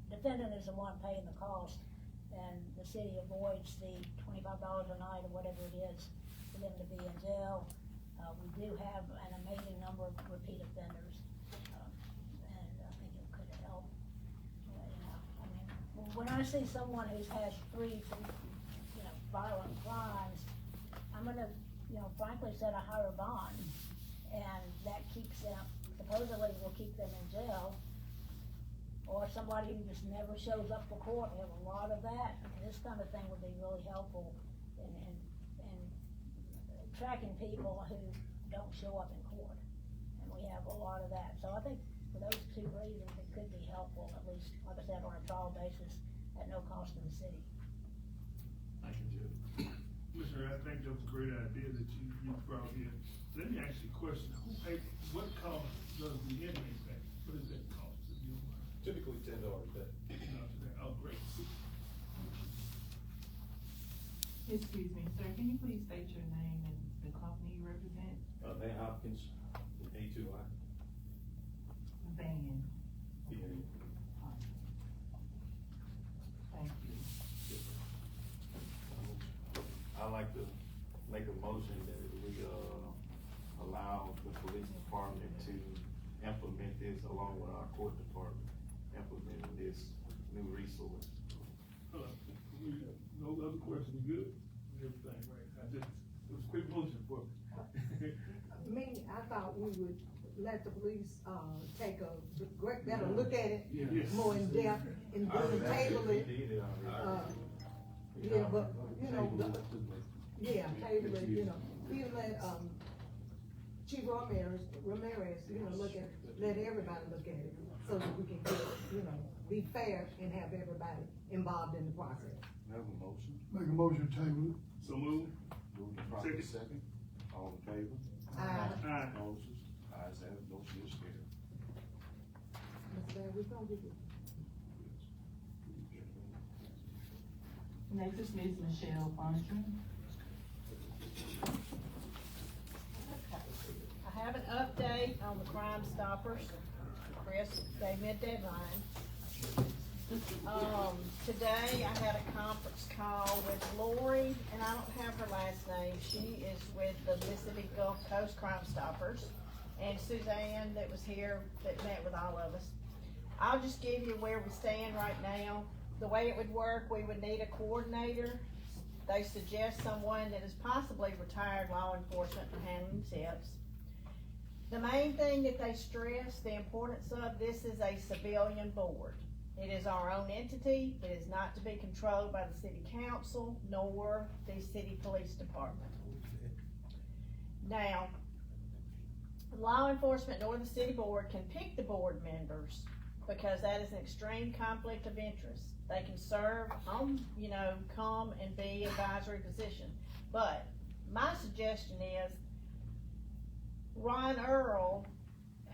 defendant is the one paying the cost, and the city avoids the $25 a night or whatever it is for them to be in jail. We do have an amazing number of repeat offenders, and I think it could help. When I see someone who's had 3, violent crimes, I'm gonna, frankly set a higher bond, and that keeps them, supposedly will keep them in jail. Or somebody who just never shows up for court. We have a lot of that. This kind of thing would be really helpful in tracking people who don't show up in court. And we have a lot of that. So I think for those 2 reasons, it could be helpful, at least, like I said, on a trial basis at no cost to the city. Thank you, Judge. Commissioner, I think that was a great idea that you brought here. Let me ask you a question. What cost does the inmate pay? What is that cost? Typically $10 a day. Oh, great. Excuse me, sir, can you please state your name and the company you represent? Van Hopkins, A2I. Van. Yeah. Thank you. I'd like to make a motion that we allow the police department to implement this along with our court department, implementing this new resource. No other questions, good? Everything, right? It was quick motion for me. Me, I thought we would let the police, take a better look at it, Yes. more in depth, and then table it. Yeah, but, you know, table it, you know, even let, Chief Ramirez, you know, let everybody look at it, so that we can get, you know, be fair and have everybody involved in the process. Have a motion. Make a motion to table it. So move. Move to properly second. All in favor? Aye. Opposed? Ayes have it, motion is carried. Mr. Mayor, we gonna get it. Next is Ms. Michelle Fontaine. I have an update on the Crime Stoppers. Chris gave me a deadline. Today I had a conference call with Lori, and I don't have her last name. She is with the Mississippi Gulf Coast Crime Stoppers, and Suzanne that was here that met with all of us. I'll just give you where we stand right now. The way it would work, we would need a coordinator. They suggest someone that is possibly retired law enforcement for handling tips. The main thing that they stress, the importance of, this is a civilian board. It is our own entity. It is not to be controlled by the city council nor the city police department. Now, law enforcement nor the city board can pick the board members because that is an extreme conflict of interest. They can serve on, you know, come and be advisory position. But my suggestion is Ron Earl,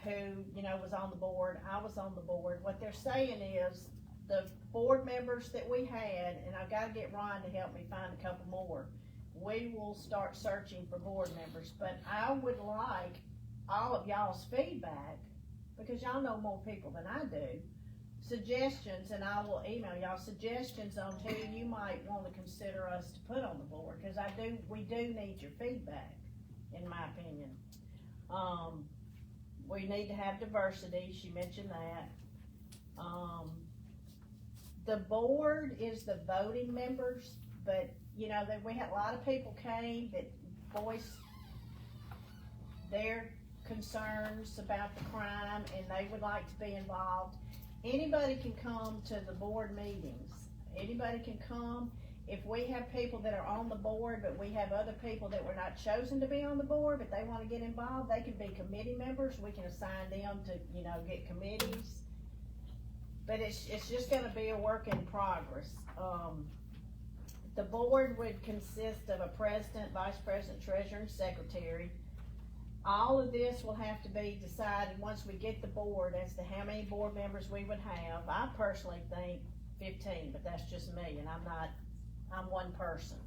who, you know, was on the board, I was on the board, what they're saying is the board members that we had, and I've gotta get Ron to help me find a couple more, we will start searching for board members, but I would like all of y'all's feedback, because y'all know more people than I do, suggestions, and I will email y'all suggestions on who you might wanna consider us to put on the board, cause we do need your feedback, in my opinion. We need to have diversity, she mentioned that. The board is the voting members, but, you know, we had a lot of people came that voiced their concerns about the crime, and they would like to be involved. Anybody can come to the board meetings. Anybody can come. If we have people that are on the board, but we have other people that were not chosen to be on the board, but they wanna get involved, they can be committee members. We can assign them to, you know, get committees. But it's just gonna be a work in progress. The board would consist of a president, vice president, treasurer, and secretary. All of this will have to be decided once we get the board as to how many board members we would have. I personally think 15, but that's just me, and I'm one person.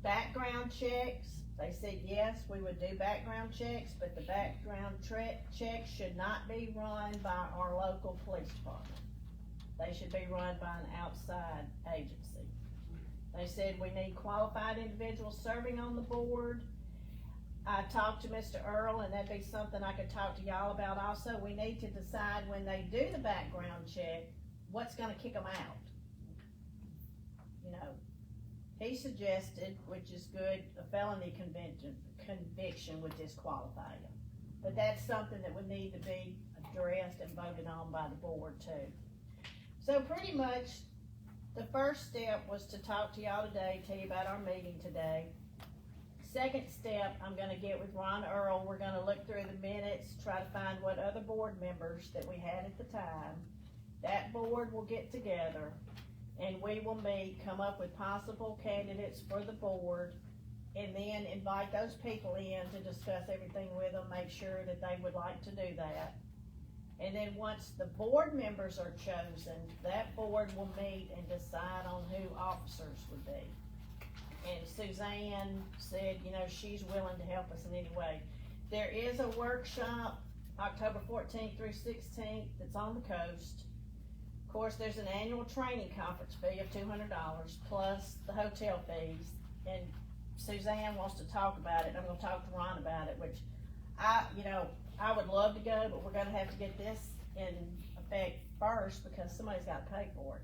Background checks, they said yes, we would do background checks, but the background checks should not be run by our local police department. They should be run by an outside agency. They said we need qualified individuals serving on the board. I talked to Mr. Earl, and that'd be something I could talk to y'all about also. We need to decide when they do the background check, what's gonna kick them out. You know, he suggested, which is good, a felony conviction would disqualify him. But that's something that would need to be addressed and voted on by the board too. So pretty much, the first step was to talk to y'all today, tell you about our meeting today. Second step, I'm gonna get with Ron Earl. We're gonna look through the minutes, try to find what other board members that we had at the time. That board will get together and we will meet, come up with possible candidates for the board, and then invite those people in to discuss everything with them, make sure that they would like to do that. And then once the board members are chosen, that board will meet and decide on who officers would be. And Suzanne said, you know, she's willing to help us in any way. There is a workshop, October 14th through 16th, that's on the coast. Of course, there's an annual training conference fee of $200 plus the hotel fees. And Suzanne wants to talk about it. I'm gonna talk to Ron about it, which I would love to go, but we're gonna have to get this in effect first because somebody's gotta pay for it.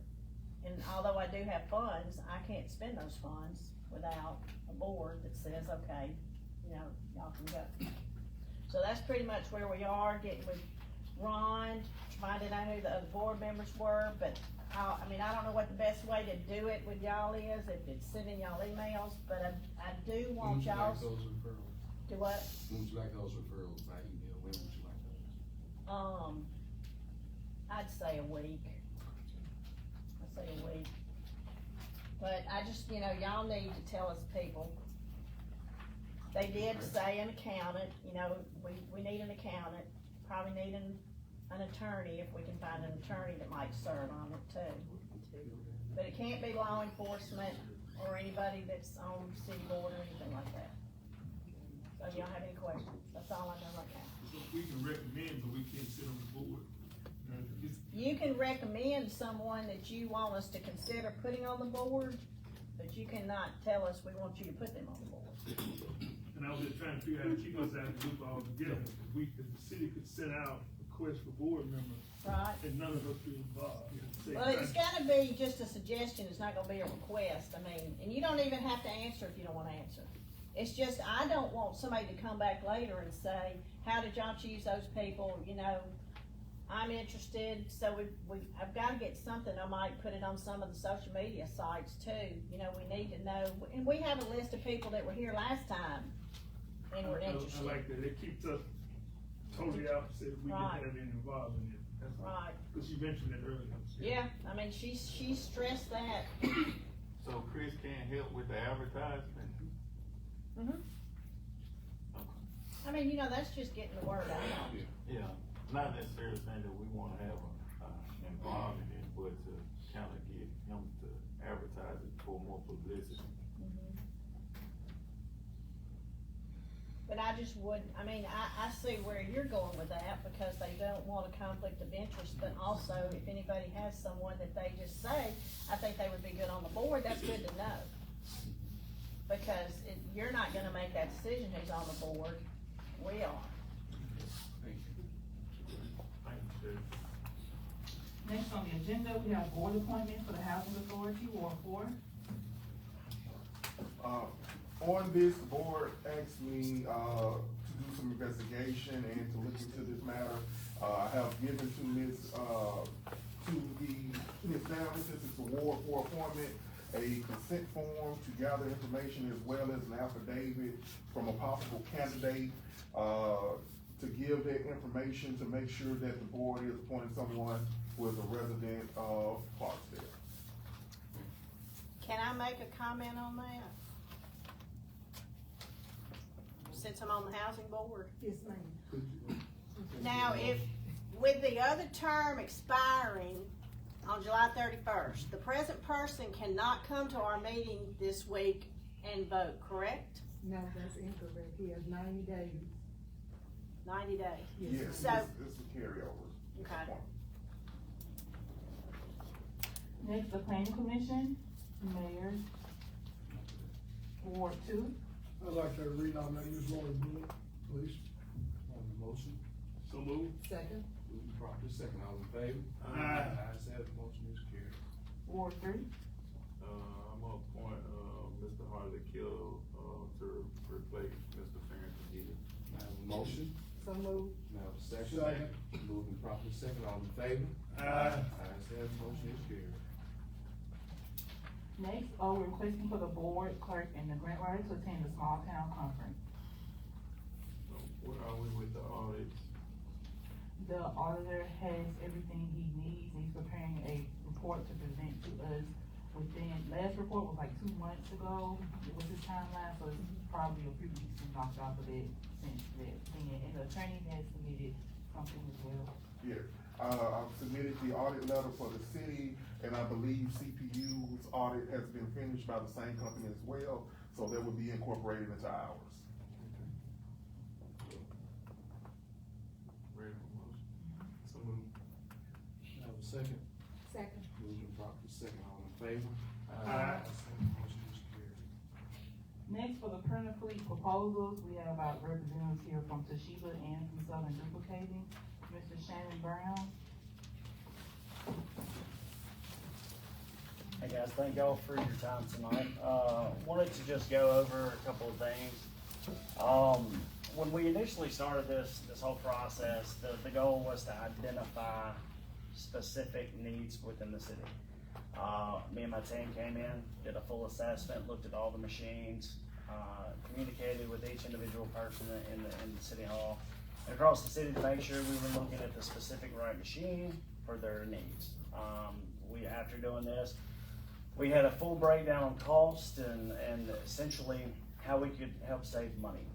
And although I do have funds, I can't spend those funds without a board that says, okay, y'all can go. So that's pretty much where we are, getting with Ron, finding out who the other board members were, but I don't know what the best way to do it with y'all is, if it's sending y'all emails, but I do want y'all. Those referrals. Do what? When would you like those referrals by email? When would you like those? I'd say a week. But I just, y'all need to tell us people. They did say an accountant, we need an accountant, probably need an attorney if we can find an attorney that might serve on it too. But it can't be law enforcement or anybody that's on city board or anything like that. So y'all have any questions? That's all I know right now. We can recommend, but we can't sit on the board. You can recommend someone that you want us to consider putting on the board, but you cannot tell us we want you to put them on the board. And I was just trying to figure out if you guys had to group all together, if the city could send out requests for board members. Right. And none of us be involved. Well, it's gotta be just a suggestion, it's not gonna be a request, and you don't even have to answer if you don't wanna answer. It's just, I don't want somebody to come back later and say, how did y'all choose those people, I'm interested, so I've gotta get something, I might put it on some of the social media sites too, we need to know, and we have a list of people that were here last time, and were interested. I like that, it keeps us totally opposite, we Right. didn't have any involved in it. That's Right. Cause you mentioned it earlier. Yeah, she stressed that. So Chris can't help with the advertisement? That's just getting the word out. Yeah, not necessarily saying that we wanna have involvement in, but to kinda get him to advertise it for more publicity. But I just wouldn't, I see where you're going with that, because they don't want a conflict of interest, but also if anybody has someone that they just say, I think they would be good on the board, that's good to know. Because you're not gonna make that decision who's on the board, we are. Thank you. Thank you, Sheriff. Next on the agenda, we have board appointment for the Housing Authority, Ward 4. On this, the board asked me, to do some investigation and to look into this matter. I have given to Ms. Down, since it's a Ward 4 appointment, a consent form to gather information as well as an affidavit from a possible candidate, to give that information to make sure that the board is appointing someone who is a resident of Clarksdale. Can I make a comment on that? Since I'm on the housing board. Yes, ma'am. Now, if, with the other term expiring on July 31st, the present person cannot come to our meeting this week and vote, correct? No, that's incorrect. He has 90 days. 90 days. Yes, So, it's a carryover. okay. Next, the planning commission, mayor, Ward 2. I'd like to renominate Ms. Lori Bullock, please. On the motion, So move. Second. moving properly second, all in favor? Aye. Ayes have it, motion is carried. Ward 3. I'm gonna appoint, Mr. Harley Kittle, to replace Mr. Farrington Healy. I have a motion, So moved. now a second. Second. Moving properly second, all in favor? Aye. Ayes have it, motion is carried. Next, we're requesting for the board clerk and the grant writer to attend the small town conference. So where are we with the audits? The auditor has everything he needs, he's preparing a report to present to us within, last report was like 2 months ago, it was his timeline, so it's probably a few weeks to knock off of that since that thing, and the attorney has submitted something as well. Yeah, I've submitted the audit letter for the city, and I believe CPU's audit has been finished by the same company as well, so that would be incorporated into ours. Ready for motion? So moved. I have a second, Second. moving properly second, all in favor? Aye. Ayes have it, motion is carried. next for the printer fleet proposals, we have our representatives here from Toshiba and from Southern Duplicating, Mr. Shannon Brown. Hey guys, thank y'all for your time tonight. Wanted to just go over a couple of things. When we initially started this whole process, the goal was to identify specific needs within the city. Me and my team came in, did a full assessment, looked at all the machines, communicated with each individual person in the city hall and across the city to make sure we were looking at the specific right machine for their needs. After doing this, we had a full breakdown on cost and essentially how we could help save money.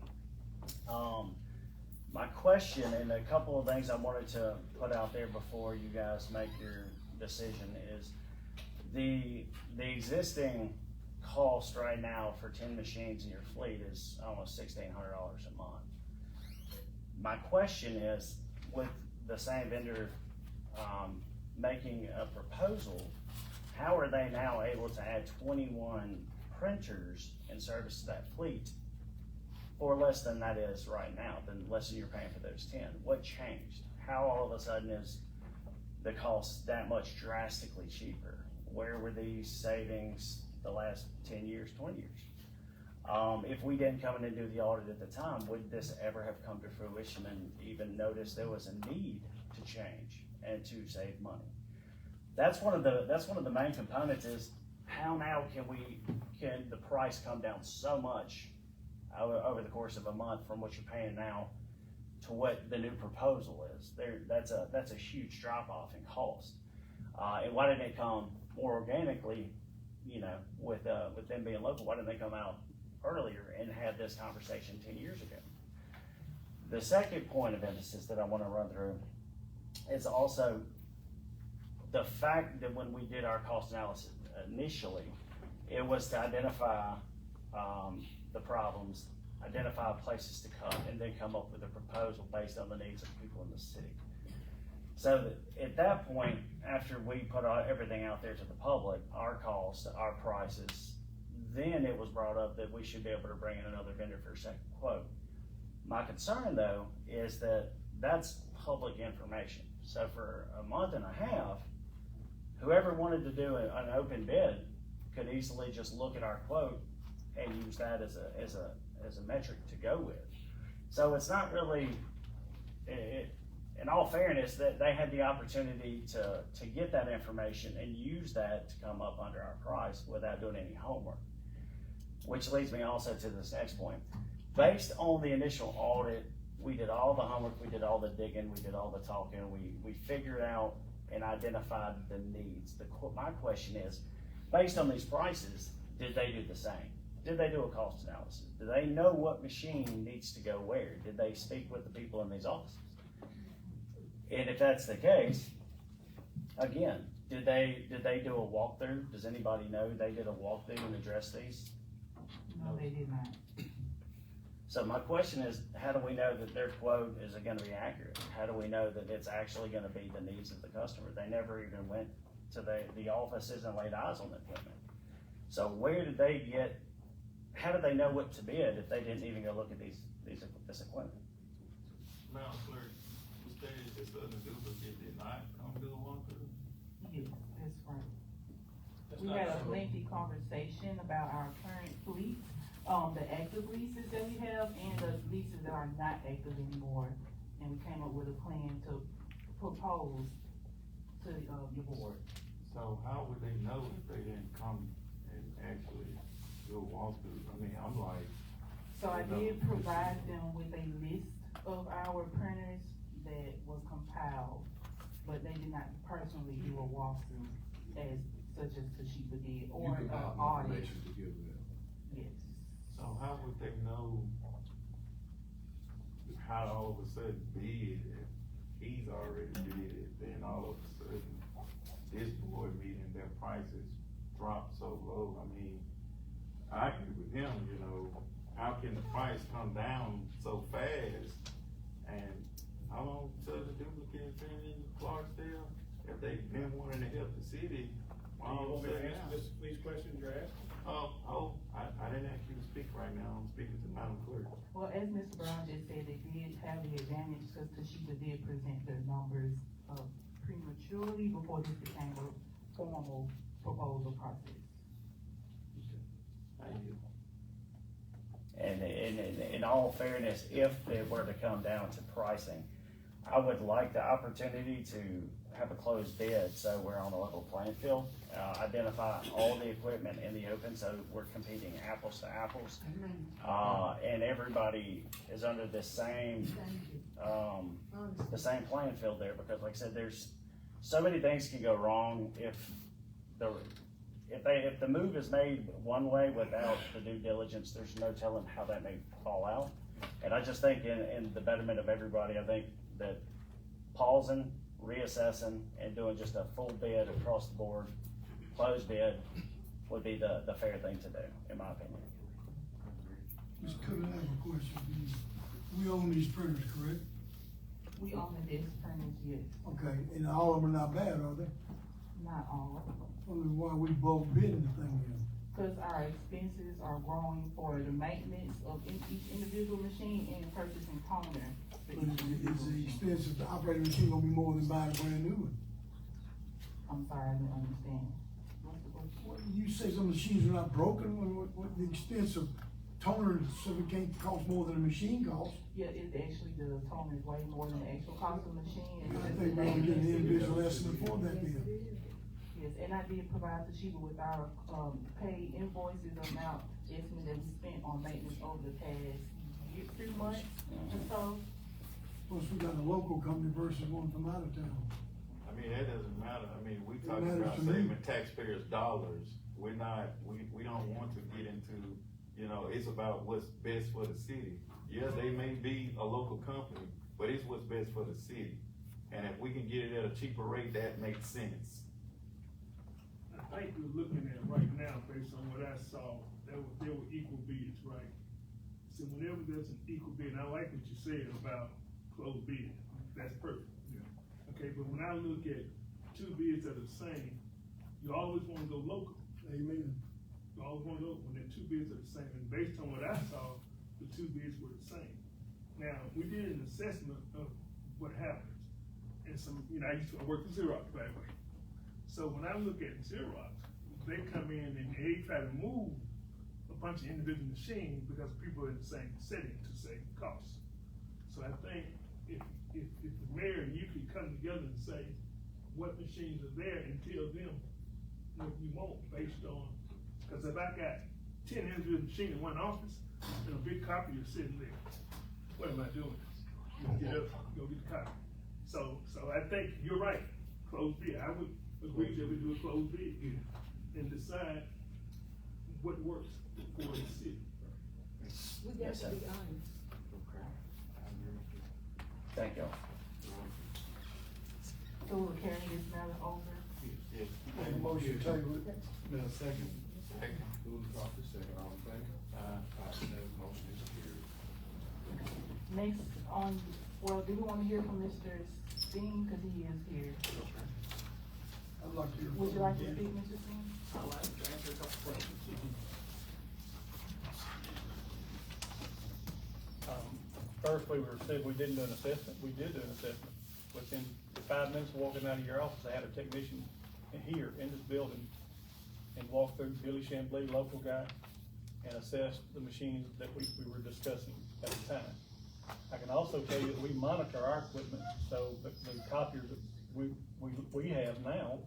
My question and a couple of things I wanted to put out there before you guys make your decision is the existing cost right now for 10 machines in your fleet is almost $1,600 a month. My question is, with the same vendor making a proposal, how are they now able to add 21 printers and service to that fleet for less than that is right now, than less than you're paying for those 10? What changed? How all of a sudden is the cost that much drastically cheaper? Where were these savings the last 10 years, 20 years? If we didn't come in and do the audit at the time, would this ever have come to fruition and even notice there was a need to change and to save money? That's one of the main components is how now can the price come down so much over the course of a month from what you're paying now to what the new proposal is. That's a huge drop off in cost. And why didn't it come more organically, with them being local? Why didn't they come out earlier and have this conversation 10 years ago? The second point of emphasis that I want to run through is also the fact that when we did our cost analysis initially, it was to identify the problems, identify places to cut, and then come up with a proposal based on the needs of people in the city. So at that point, after we put everything out there to the public, our costs, our prices, then it was brought up that we should be able to bring in another vendor for a second quote. My concern though is that that's public information. So for a month and a half, whoever wanted to do an open bid could easily just look at our quote and use that as a metric to go with. So it's not really, in all fairness, that they had the opportunity to get that information and use that to come up under our price without doing any homework. Which leads me also to this next point. Based on the initial audit, we did all the homework, we did all the digging, we did all the talking, we figured out and identified the needs. My question is, based on these prices, did they do the same? Did they do a cost analysis? Do they know what machine needs to go where? Did they speak with the people in these offices? And if that's the case, again, did they do a walkthrough? Does anybody know they did a walkthrough and address these? No, they did not. So my question is, how do we know that their quote is going to be accurate? How do we know that it's actually going to be the needs of the customer? They never even went to the offices and laid eyes on the equipment. So where did they get, how did they know what to bid if they didn't even go look at this equipment? Madam Clerk, you stated that Southern Duplicate did not come do a walkthrough? Yes, that's right. We had a lengthy conversation about our current fleet, the active leases that we have and the leases that are not active anymore. And we came up with a plan to propose to your board. So how would they know if they didn't come and actually do a walkthrough? I mean, I'm like. So I did provide them with a list of our printers that was compiled, but they did not personally do a walkthrough as such as Toshiba did, or you compiled audit. information to give them. Yes. So how would they know how to all of a sudden bid if he's already bid it, then all of a sudden this board meeting, their prices dropped so low? I mean, I agree with him, how can the price come down so fast? And how long Southern Duplicate been in Clarksdale? If they've been wanting to help the city, Do you want me to answer these questions you're asking? I didn't ask you to speak right right now, I'm speaking to Madam Clerk. Well, as Mr. Brown just said, they did have the advantage because Toshiba did present their numbers prematurely before this became a formal proposal process. Thank you. And in all fairness, if it were to come down to pricing, I would like the opportunity to have a closed bid, so we're on a level playing field. Identify all the equipment in the open, so we're competing apples to apples. And everybody is under the same playing field there, because like I said, there's so many things can go wrong if the move is made one way without the due diligence. There's no telling how that may fall out. And I just think in the betterment of everybody, I think that pausing, reassessing, and doing just a full bid across the board, closed bid, would be the fair thing to do, in my opinion. Mr. Cook, I have a question. We own these printers, correct? We own the desk printers, yes. Okay, and all of them are not bad, are they? Not all. Wondering why we bulk bidding the thing then? Because our expenses are growing for the maintenance of each individual machine and purchasing toner. But is the expense of the operating machine gonna be more than buying a brand new one? I'm sorry, I didn't understand. What's the question? What, you say some machines are not broken, what the expense of toner, so it can't cost more than a machine costs? Yeah, it's actually, the toner is way more than the actual cost of the machine. I think we can get an individual estimate for that then. Yes, and I did provide Toshiba with our, paid invoices amount estimate that we spent on maintenance over the past year, 3 months or so. Plus, we got a local company versus one from out of town. I mean, that doesn't matter. I mean, we talking matters about to me. saving taxpayers dollars. We're not, we don't want to get into, it's about what's best for the city. Yeah, they may be a local company, but it's what's best for the city. And if we can get it at a cheaper rate, that makes sense. I think we're looking at right now, based on what I saw, there were equal bids, right? So whenever there's an equal bid, and I like what you said about closed bid, that's perfect. Yeah. Okay, but when I look at 2 bids that are the same, you always wanna go local. Amen. You always wanna go, when the 2 bids are the same, and based on what I saw, the 2 bids were the same. Now, we did an assessment of what happens, and I used to work for Xerox, by the way. So when I look at Xerox, they come in and they try to move a bunch of individual machines because people are in the same setting to save costs. So I think if the mayor and you could come together and say what machines are there and tell them what you want based on, because if I got 10 individual machines in one office and a big copier sitting there, what am I doing? Get up, go get the copy. So I think you're right, closed bid. I would agree that we do a closed bid and decide what works for the city. We got to be honest. Thank you. So we'll carry this matter over. Yes. Make a motion to table it. Now, second. Second. Move the property second, all in favor? Motion is carried. Next do we wanna hear from Mr. Steen, cause he is here? I'd like to hear. Would you like to speak, Mr. Steen? I'd like to answer a couple questions. First, we said we didn't do an assessment. We did do an assessment. Within 5 minutes of walking out of your office, I had a technician here in this building and walk through Billy Chamblee, local guy, and assess the machines that we were discussing at the time. I can also tell you that we monitor our equipment, so the copiers that we have now,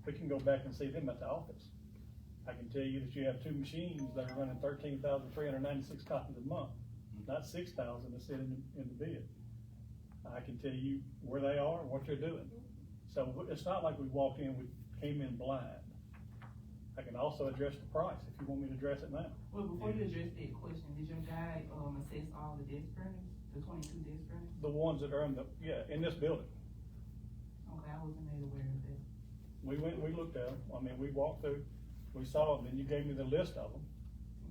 we can go back and see them at the office. I can tell you that you have 2 machines that are running 13,396 copies a month, not 6,000 that's sitting in the bid. I can tell you where they are and what they're doing. So it's not like we walked in, we came in blind. I can also address the price if you want me to address it now. Well, before you address that question, did your guy, assess all the desk burners, the 22 desk burners? The ones that are in this building. Okay, I wasn't made aware of that. We looked at them. I mean, we walked through, we saw them, and you gave me the list of them.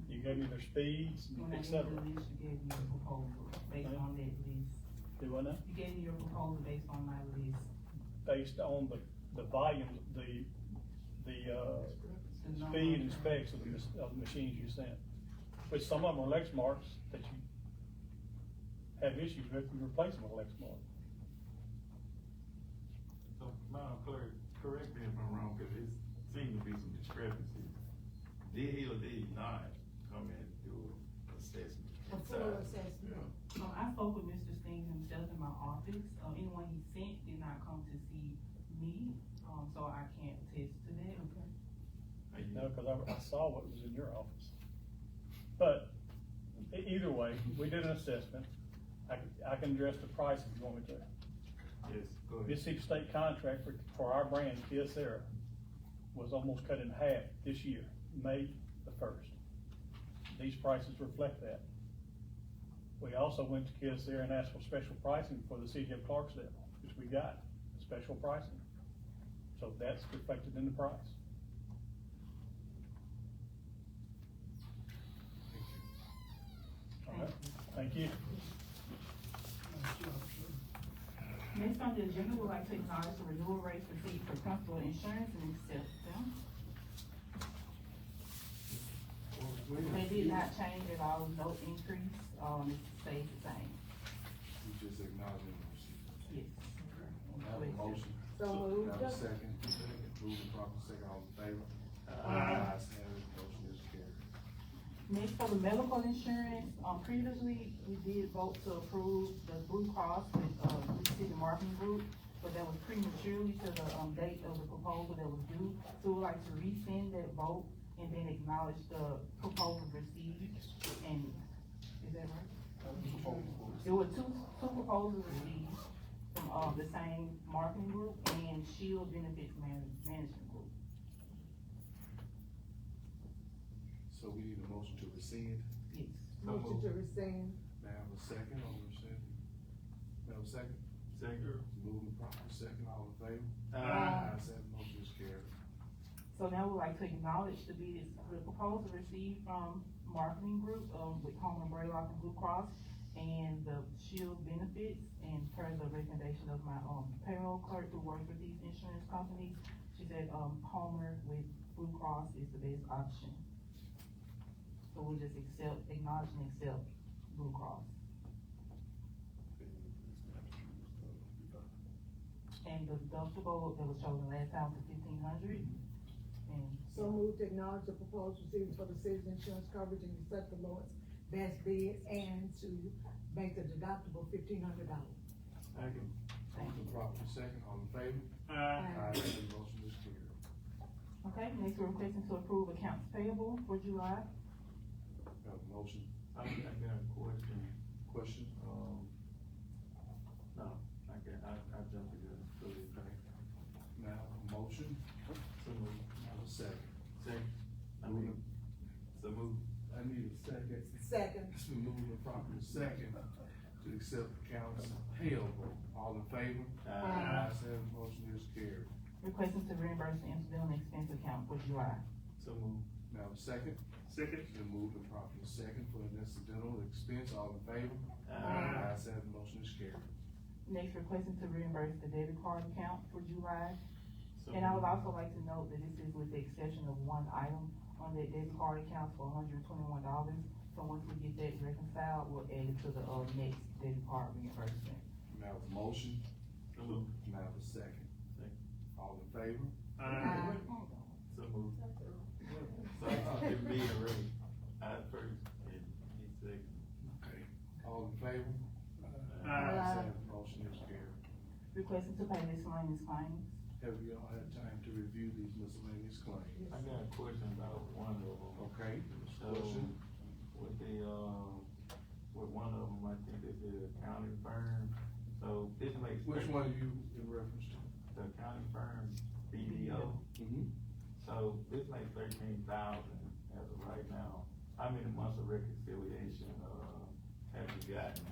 You gave me their speeds, When I et gave cetera. you the list, you gave me your proposal based on that list. Do what now? You gave me your proposal based on my list. Based on the volume, the speed and specs of the machines you sent. But some of them are Lexmarks that you have issues with, you replace them with Lexmark. So, Madam Clerk, correct me if I'm wrong, cause it seems to be some discrepancies. Did he or did he not come in and do an assessment? A full assessment. I spoke with Mr. Steen himself in my office. Anyone he sent did not come to see me, so I can't attest to that. No, cause I saw what was in your office. But either way, we did an assessment. I can address the price if you want me to. Yes, go ahead. Mississippi State contract for our brand, Kyocera, was almost cut in half this year, May the 1st. These prices reflect that. We also went to Kyocera and asked for special pricing for the city of Clarksdale, which we got, special pricing. So that's reflected in the price. All right, thank you. Next on the agenda, we'd like to acknowledge the renewal rates received for principal insurance and accept them. They did not change at all, no increase, it stays the same. We just acknowledging the receipt. Yes. I have a motion. So moved. I have a second. Moving properly, second, all in favor? Aye. Ayes have it, motion is carried. Next, for the medical insurance, previously, we did vote to approve the Blue Cross with, Blue City Marketing Group, but that was prematurely to the, date of the proposal that was due. So we'd like to rescind that vote and then acknowledge the proposal received, and, is that right? There were two proposals received from, the same marketing group and Shield Benefits Management Group. So we need a motion to rescind. Yes. Motion to rescind. May I have a second on the rescind? May I have a second? Second. Moving properly, second, all in favor? Aye. Ayes have it, motion is carried. So now we'd like to acknowledge the proposal received from marketing group, with Homer Braylock and Blue Cross, and the Shield Benefits, and per the recommendation of my, payroll clerk who works with these insurance companies, she said, Homer with Blue Cross is the best option. So we'll just acknowledge and accept Blue Cross. And the deductible that was chosen last time was $1,500. And So moved to acknowledge the proposal received for the city's insurance coverage and accept the lowest best bids and to make the deductible $1,500. Second. Moving properly, second, all in favor? Aye. Ayes have it, motion is carried. okay, next we're requesting to approve accounts payable for July. Have a motion. I got a question. Question? No, I jumped the gun. Go ahead. Now, a motion. So move. Have a second. Second. So move. I need a second. Second. It's been moved and properly second to accept accounts payable. All in favor? Aye. Ayes have it, motion is carried. Requesting to reimburse the incidental expense account for July. So move. Now, a second. Second. It's been moved and properly second for an incidental expense. All in favor? Aye. Ayes have it, motion is carried. Next, requesting to reimburse the debit card account for July. So And I would moved. also like to note that this is with the exception of one item on that debit card account for $121. So once we get that reconciled, we'll add it to the, next debit card reimbursement. May I have a motion? So move. May I have a second? Second. All in favor? Aye. So move. So give me a ring. I first and he second. Okay. All in favor? Aye. Ayes have it, motion is carried. Requesting to pay miscellaneous claims. Have you all had time to review these miscellaneous claims? I got a question about one of them. Okay. So, Question? with the, with one of them, I think it's the accounting firm. So this makes. Which one are you in reference to? The accounting firm, BDO. Mm-hmm. So this makes 13,000 as of right now. How many months of reconciliation, have you gotten?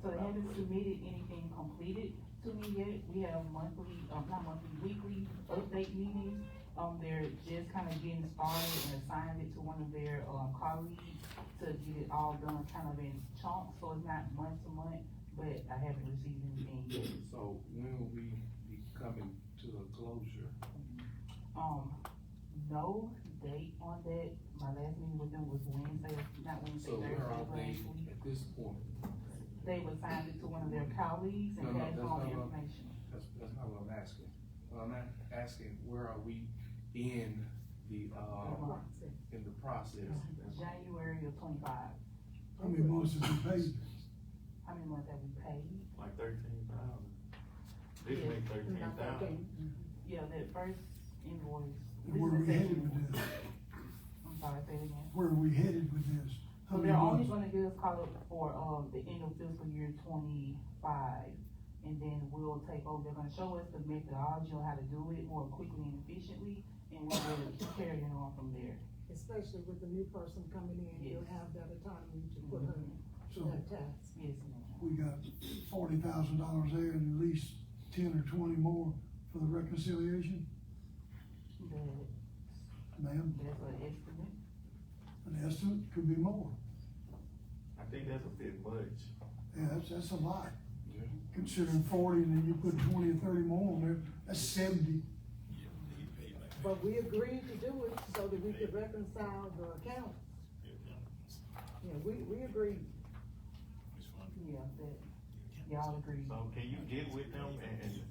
So they haven't submitted anything completed to me yet. We have monthly, not monthly, weekly update meetings. They're just kind of getting started and assigned it to one of their, colleagues to get it all done kind of in chunks. So it's not month to month, but I haven't received anything yet. So when will we be coming to a closure? No, date on that. My last meeting with them was Wednesday, not Wednesday, So where are Thursday, they last week. at this point? They were signed it to one of their colleagues and No, passed that's on not the what information. That's not what I'm asking. Well, I'm asking, where are we in the process? January of 25. How many months have you paid? How many months have we paid? Like 13,000. This Yeah. make 13,000. Yeah, that first invoice. And where are we headed with this? I'm sorry, say it again. Where are we headed with this? How So many they're only months? gonna give us call it for, the end of fiscal year 25. And then we'll take over, they're gonna show us the methodology on how to do it more quickly and efficiently, and we'll carry it on from there. Especially with the new person coming in, you'll have that autonomy to put her So- to that task. Yes, ma'am. We got $40,000 there and at least 10 or 20 more for the reconciliation, ma'am. That's an estimate. An estimate, could be more. I think that's a bit much. Yeah, that's a lot. Considering 40 and then you put 20 or 30 more on there, that's 70. But we agreed to do it so that we could reconcile the accounts. Yeah, we agreed. Yeah, that, y'all agree. So can you get with them and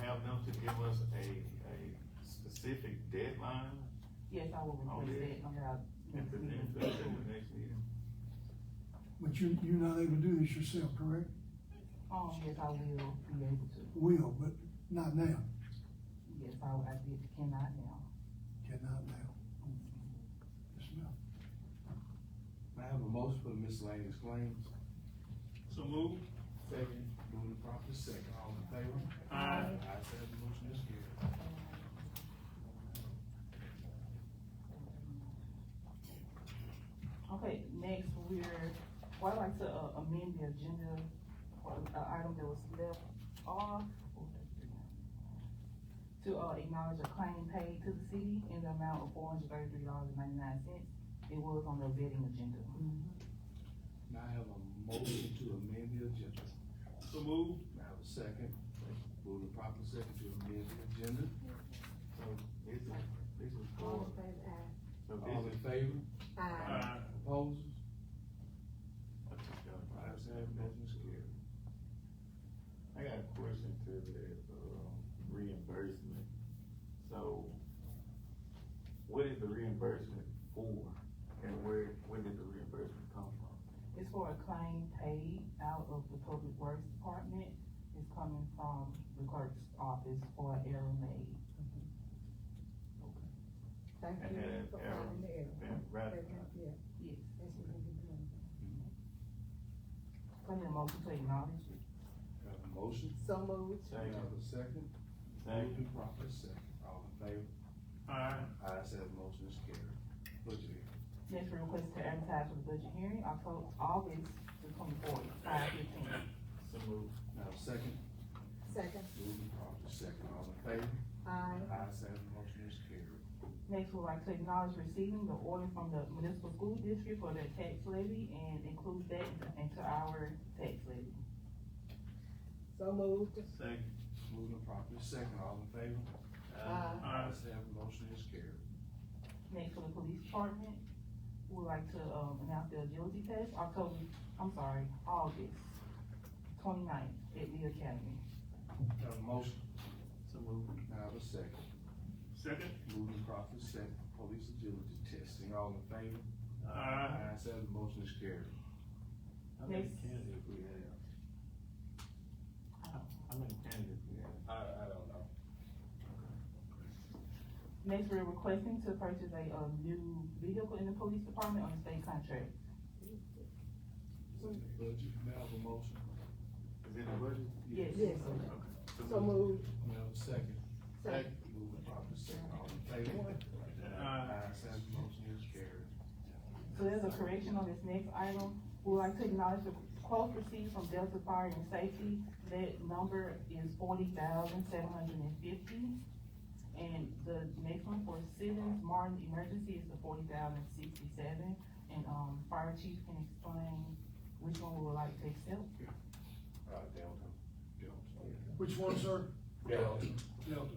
have them to give us a specific deadline? Yes, I will request that on our next meeting. The next meeting? But you're not able to do this yourself, correct? Yes, I will be able to. Will, but not now. Yes, cannot now. Cannot now. Yes, ma'am. I have a motion for the miscellaneous claims. So move. Second. Moving properly, second, all in favor? Aye. Ayes have it, motion is carried. Okay, next I'd like to amend the agenda for the item that was left off. To acknowledge a claim paid to the city in the amount of $433.99. It was on the vetting agenda. Now I have a motion to amend the agenda. So move. Now I have a second. Moving properly, second to amend the agenda. So this is for, so All this in is. favor? Aye. Opposers? I just got Ayes have it, motion is carried. I got a question to the reimbursement. So, what is the reimbursement for, and where did the reimbursement come from? It's for a claim paid out of the Public Works Department. It's coming from the clerk's office for an error made. Thank And you had for error finding the error. been ratified? Yeah, Yes. that's what we do. I need a motion to acknowledge it. Have a motion? So moved. Have a second? Moving properly, second, all in favor? Aye. Ayes have it, motion is carried. Budget hearing. Next, we request to advertise for the budget hearing, August the 24th, 5:15. So move. Now, second, Second. moving properly, second, all in favor? Aye. Ayes have it, motion is carried. Next, we'd like to acknowledge receiving the order from the municipal school district for their tax levy and include that into our tax levy. So moved. Second. Moving properly, second, all in favor? Aye. Ayes have it, motion is carried. Next, for the police department, we would like to, announce the agility test, August 29th at the academy. Have a motion? So move. Now, have a second. Second. Moving properly, second, police agility testing, all in favor? Aye. Ayes have it, motion is carried. How many Next. candidates we have? How many candidates we have? I don't know. Next, we're requesting to purchase a, new vehicle in the police department on a state contract. Budget, may I have a motion? Is it a budget? Yes. Yes. Okay. So moved. May I have a second? Second. Moving properly, second, all in favor? Ayes have it, motion is carried. So there's a correction on this next item. We would like to acknowledge the quote received from Delta Fire and Safety. That number is $40,750. And the next one for Simmons Martin Emergency is the $40,067. And, Fire Chief can explain which one we would like to accept. Delta. Which one, sir? Delta. Delta.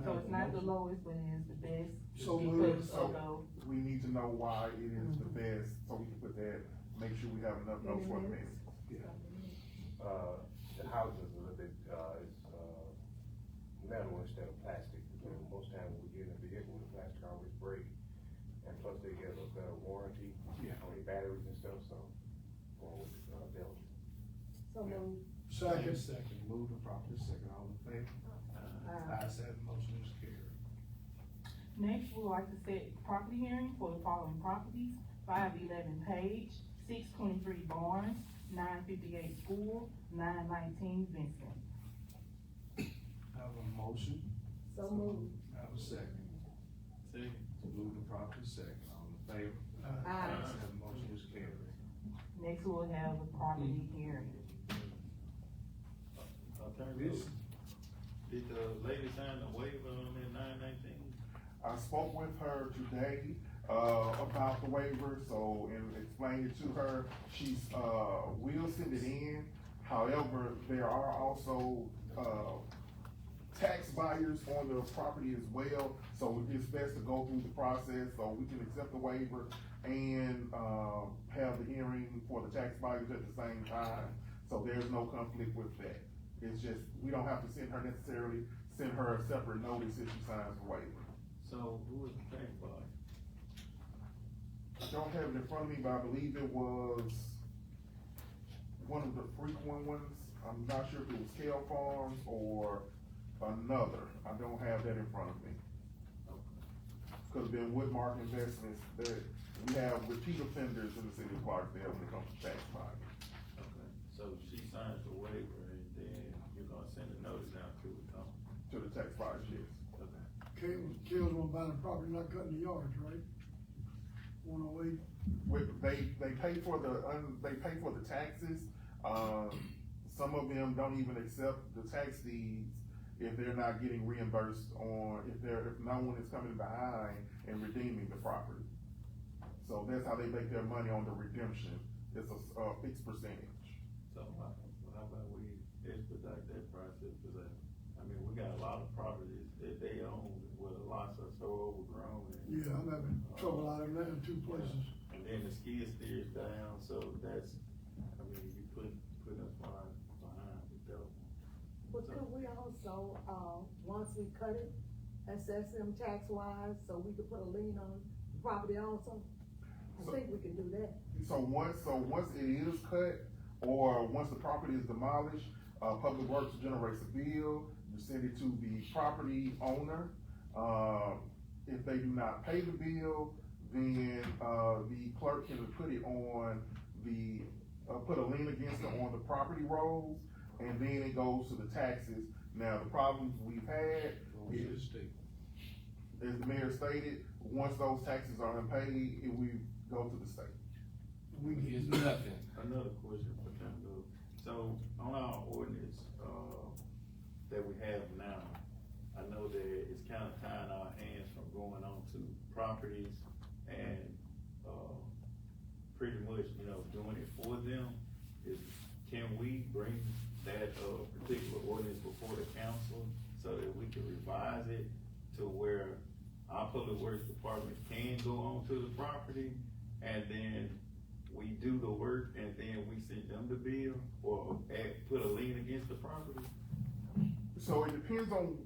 So it's not the lowest, but it is the best. So because so of we need to know why it is the best, so we can put that, make sure we have enough notes for the minutes. The houses a little bit, metal instead of plastic. Most times when we get in a vehicle, the plastic always break. And plus they get a better warranty on their batteries and stuff, so, going with, Belgium. So moved. Second, moved and properly second, all in favor? Ayes have it, motion is carried. Next, we would like to set property hearing for the following properties: 511 Page, 623 Barnes, 958 School, 919 Vincent. Have a motion? So moved. Have a second? Second. Moved and properly second, all in favor? Aye. Ayes have it, motion is carried. Next, we will have a property hearing. Did the lady sign the waiver on that 919? I spoke with her today, about the waiver, so, and explained it to her. She's, will send it in. However, there are also, tax buyers on the property as well, so it's best to go through the process, so we can accept the waiver and, have the hearing for the tax buyers at the same time, so there's no conflict with that. It's just, we don't have to send her a separate notice if she signs the waiver. So who is the tax buyer? I don't have it in front of me, but I believe it was one of the frequent ones. I'm not sure if it was Kale Farms or another. I don't have that in front of me. Could've been Woodmark Investments. That we have repeat offenders in the city of Clarksdale when it comes to tax buyers. Okay, so she signs the waiver and then you're gonna send a notice out to the company? To the tax buyers, yes. Okay. Kale's gonna buy the property, not cutting the yards, right? 108. They pay for the taxes. Some of them don't even accept the tax deeds if they're not getting reimbursed if no one is coming behind and redeeming the property. So that's how they make their money on the redemption. It's a fixed percentage. So how about we expedite that process, cause I mean, we got a lot of properties that they own where the lots are so overgrown. And, Yeah, I'm having trouble out of that in two places. And then the skid steer's down, so that's, I mean, you put us behind with that. But could we also, once we cut it, assess them tax-wise, so we could put a lien on the property also? I think we can do that. So once it is cut, or once the property is demolished, Public Works generates a bill, you send it to the property owner. If they do not pay the bill, then, the clerk can put it on put a lien against it on the property rolls, and then it goes to the taxes. Now, the problems we've had is, as the mayor stated, once those taxes are unpaid, we go to the state. We get nothing. Another question for Kendall. So on our ordinance, that we have now, I know that it's kind of tying our hands from going on to properties and, pretty much, doing it for them. Can we bring that, particular ordinance before the council so that we can revise it to where our public works department can go on to the property and then we do the work and then we send them the bill or put a lien against the property? So it depends on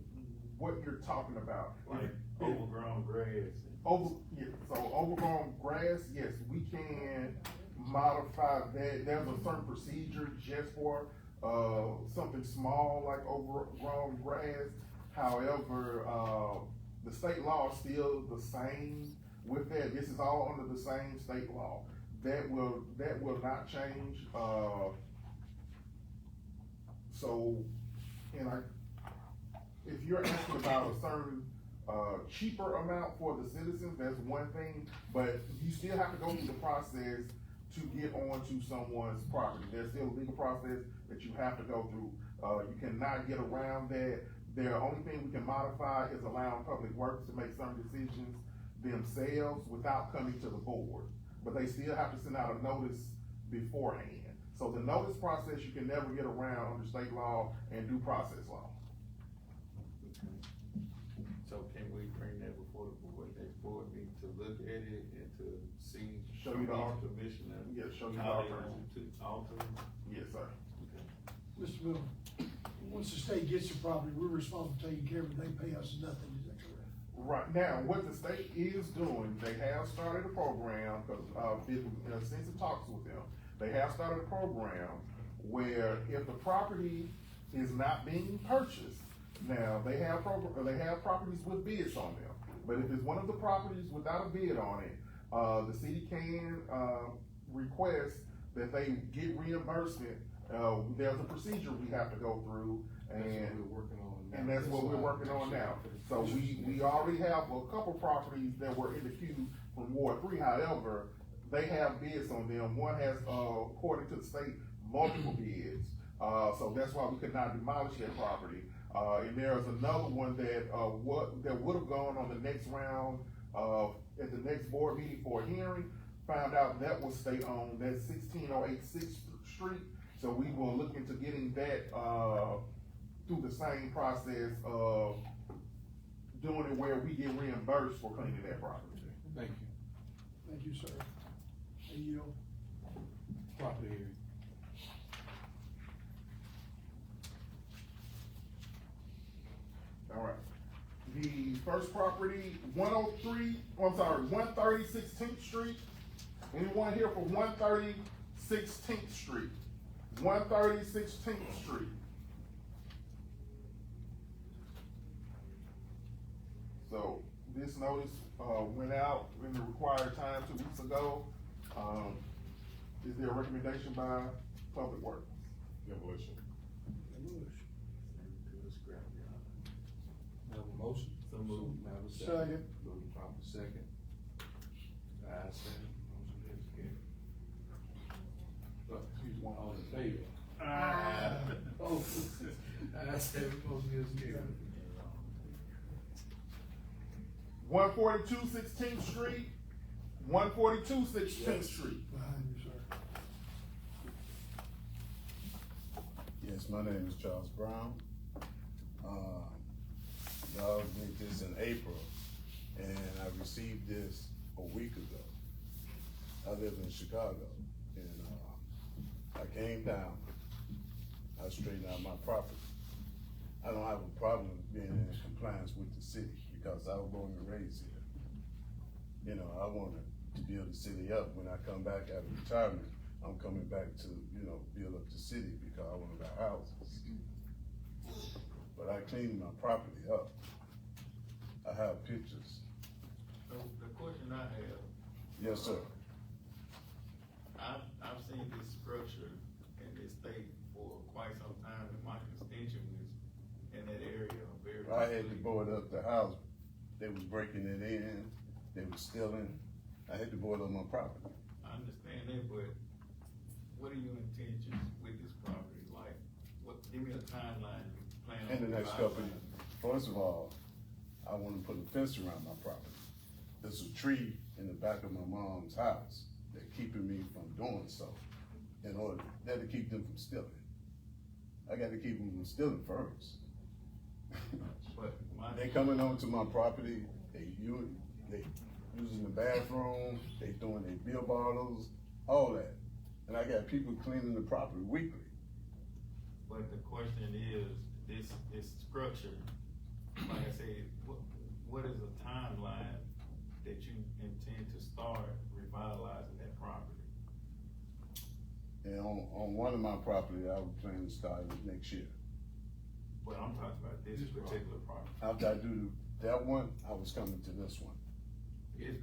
what you're talking about. Like overgrown grass. So overgrown grass, yes, we can modify that. There's a certain procedure just for, something small like overgrown grass. However, the state law is still the same with that. This is all under the same state law. That will not change. If you're asking about a certain cheaper amount for the citizens, that's one thing, but you still have to go through the process to get onto someone's property. There's still a legal process that you have to go through. You cannot get around that. The only thing we can modify is allowing Public Works to make some decisions themselves without coming to the board. But they still have to send out a notice beforehand. So the notice process you can never get around under state law and due process law. So can we bring that before the board, next board meeting to look at it and to see? Show you the each commissioner. Yeah, show you the how they alternative. want to alter it? Yes, sir. Okay. Mr. Miller, once the state gets the property, we're responsible for taking care of it, they pay us nothing, is that correct? Right now, what the state is doing, they have started a program, cause, since it talks with them, they have started a program where if the property is not being purchased, now, they have properties with bids on them, but if it's one of the properties without a bid on it, the city can, request that they get reimbursement. There's a procedure we have to go through, and that's what we're working on now. So we already have a couple properties that were in the queue from Ward 3, however, they have bids on them. One has, according to the state, multiple bids. So that's why we could not demolish that property. And there's another one that would have gone on the next round, at the next board meeting for a hearing, found out that was state owned, that's 16086 6th Street. So we will look into getting that, through the same process of doing it where we get reimbursed for cleaning that property. Thank you. Thank you, sir. And you know, Property hearing. All right. The first property, 130 16th Street. Anyone here for 130 16th Street? 130 16th Street. So this notice, went out in the required time 2 weeks ago. Is there a recommendation by Public Works? Demolition. Have a motion? So moved. Have a Second. Moving proper second. Ayes have it, motion is carried. Excuse me, all in favor? Oh, ayes have it, motion is carried. 142 16th Street, 142 16th Street. behind you, sir. Yes, my name is Charles Brown. Y'all did this in April, and I received this a week ago. I live in Chicago, and I came down, I straightened out my property. I don't have a problem being in compliance with the city, because I was born and raised here. You know, I wanted to build the city up. When I come back out of retirement, I'm coming back to, build up the city, because I want to buy houses. But I cleaned my property up. I have pictures. So the question I have. Yes, sir. I've seen this structure in this state for quite some time, and my constituents in that area are very. I had to board up the house. They was breaking it in, they was stealing. I had to board up my property. I understand that, but what are your intentions with this property? Like, give me a timeline you plan on. In the next couple of years. First of all, I want to put a fence around my property. There's a tree in the back of my mom's house that's keeping me from doing so. In order, that'll keep them from stealing. I got to keep them from stealing first. They coming onto my property, they using the bathroom, they throwing their beer bottles, all that. And I got people cleaning the property weekly. But the question is, this structure, like I said, what is a timeline that you intend to start revitalizing that property? And on one of my property, I was planning to start it next year. But I'm talking about this particular property. After I do that one, I was coming to this one. Yes,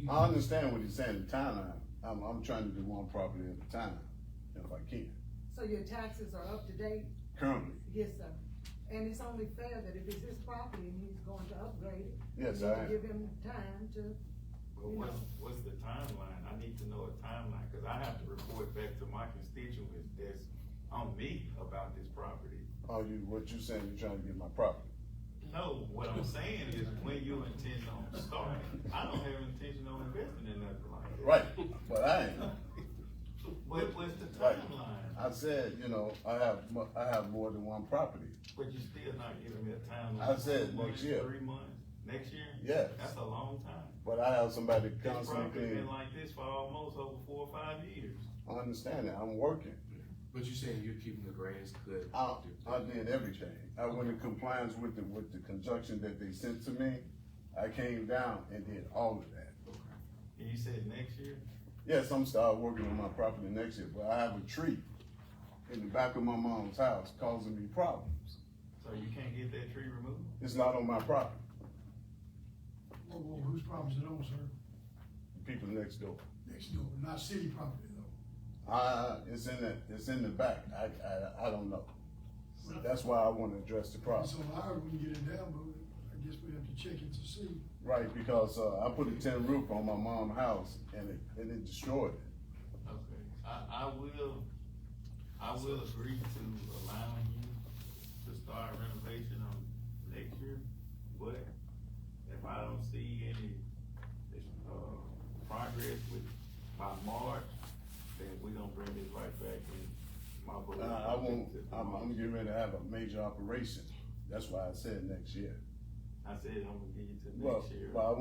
I understand what he's saying, the timeline. I'm trying to do one property at a time, if I can. So your taxes are up to date? Currently. Yes, sir. And it's only fair that if it's his property and he's going to upgrade it, Yes, you need I to am. give him time to, But what's the timeline? I need to know a timeline, cause I have to report back to my constituents that's on me about this property. What you saying, you're trying to get my property? No, what I'm saying is when you intend on starting, I don't have intention on investing in nothing like that. Right, but I ain't. What's the timeline? I I said, you know, I have more than one property. But you still not giving me a timeline. I said 4 next year. 3 months, next year? Yes. That's a long time. But I have somebody This constantly property clean. been like this for almost over 4 or 5 years. I understand that, I'm working. But you saying you're keeping the grass cut? I did everything. I went in compliance with the conjunction that they sent to me. I came down and did all of that. And you said next year? Yes, I'm start working on my property next year, but I have a tree in the back of my mom's house causing me problems. So you can't get that tree removed? It's not on my property. Well, whose property is it on, sir? The people next door. Next door, not city property though. It's in the back. I don't know. That's why I want to address the problem. So I heard when you get it down, but I guess we have to check it to see. Right, because I put a tin roof on my mom's house and it destroyed it. Okay, I will agree to allowing you to start renovation on next year, but if I don't see any, progress by March, then we gonna bring this right back in my book. I'm getting ready to have a major operation. That's why I said next year. I said I'm gonna give you to Well, next year. but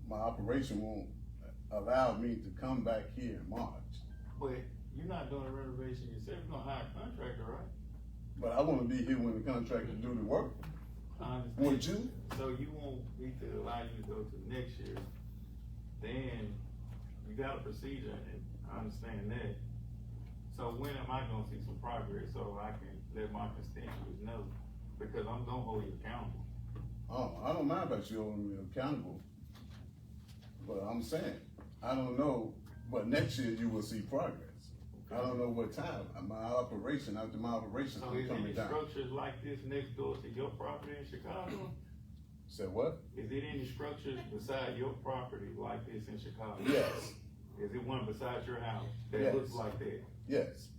my operation won't allow me to come back here in March. But you're not doing a renovation yourself, you're gonna hire a contractor, right? But I wanna be here when the contractor do the work. I understand. Would you? So you want me to allow you to go to next year, then you got a procedure, and I understand that. So when am I gonna see some progress so I can let my constituents know? Because I'm gonna hold you accountable. Oh, I don't mind about you holding me accountable. But I'm saying, I don't know, but next year you will see progress. I don't know what time. After my operation, So I'm is coming any down. structures like this next door to your property in Chicago? Say what? Is there any structures beside your property like this in Chicago? Yes. Is it one beside your house that Yes. looks like that? Yes.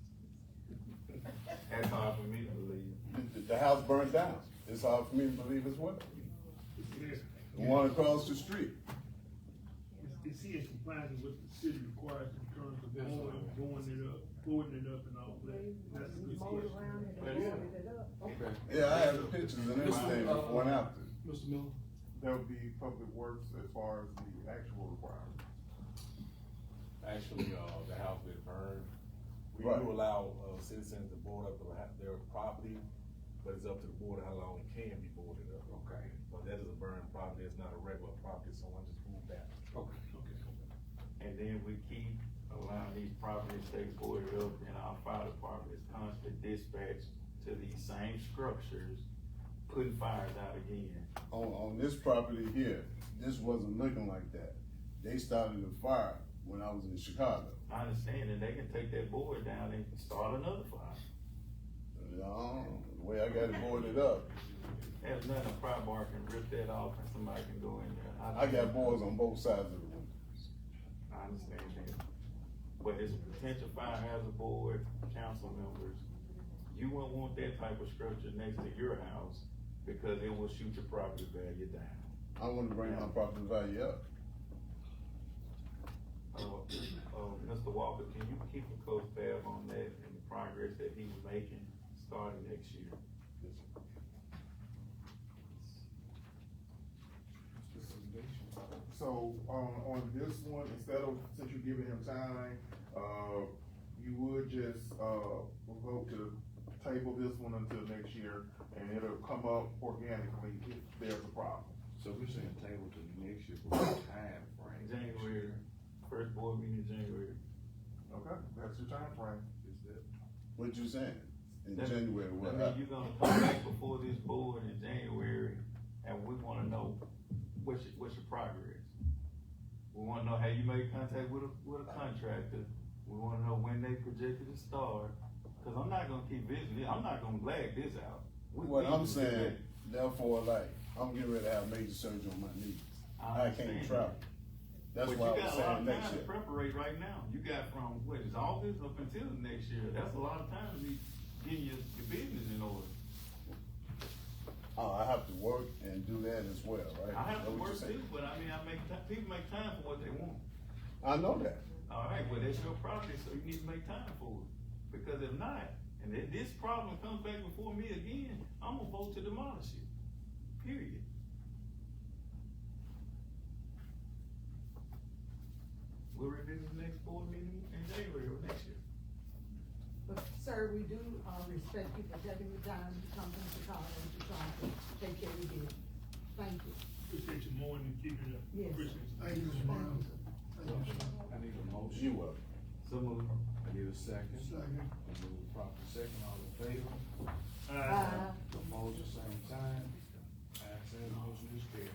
That's hard for me to believe. The house burned down. It's hard for me to believe as well. The one across the street. Is he in compliance with what the city requires in terms of boarding it up and all that? That's a good question. Yeah, I have the pictures and everything before and after. Mr. Miller? That would be public works as far as the actual requirement. Actually, the house been burned. We Right. do allow, citizens to board up their property, but it's up to the board how long it can be boarded up. Okay. But that is a burned property, it's not a regular property, so I just moved that. Okay. And then we keep allowing these properties to stay boarded up, and our fire department is constantly dispatched to these same structures, putting fires out again. On this property here, this wasn't looking like that. They started the fire when I was in Chicago. I understand that they can take that board down and start another fire. No, the way I got it boarded up, There's nothing a fire bar can rip that off and somebody can go in there. I got boards on both sides of the windows. I understand that. But it's a potential fire hazard board, council members. You won't want that type of structure next to your house because it will shoot your property value down. I want to bring my property value up. Mr. Walker, can you keep a close tab on that and the progress that he's making starting next year? So, on this one, instead of, since you're giving him time, you would just, vote to table this one until next year, and it'll come up organically if there's a problem. So we're saying table to next year for what time frame? January, first board meeting in January. Okay, that's your time frame. Is that? What you saying? In That- January, what That means you're gonna come back before this board in January, and we wanna know what's your progress. We wanna know, have you made contact with a contractor? We wanna know when they projected to start, cause I'm not gonna keep visiting, I'm not gonna lag this out. What I'm saying, therefore, like, I'm getting ready to have major surgery on my knees. I can't understand travel. That's But why I you was got a lot saying of next time year. to preparate right now. You got from, what is August up until next year, that's a lot of time to be getting your business in order. I have to work and do that as well, right? I have to That's what work you're saying. too, but I mean, people make time for what they want. I know that. All right, well, that's your property, so you need to make time for it. Because if not, and if this problem comes back before me again, I'm gonna vote to demolish it, period. We'll revisit the next board meeting in January of next year. But sir, we do, respect you for taking the time to come to Chicago and to try to take care of your business. Thank you. Appreciate you more than keeping it up. Yes. Appreciate you. Thank you, Mr. Brown. Thank you, sir. I need a motion. You will. So moved. I need a second. Second. I move proper second, all in favor? Opposed, the same sign. Ayes have it, motion is carried.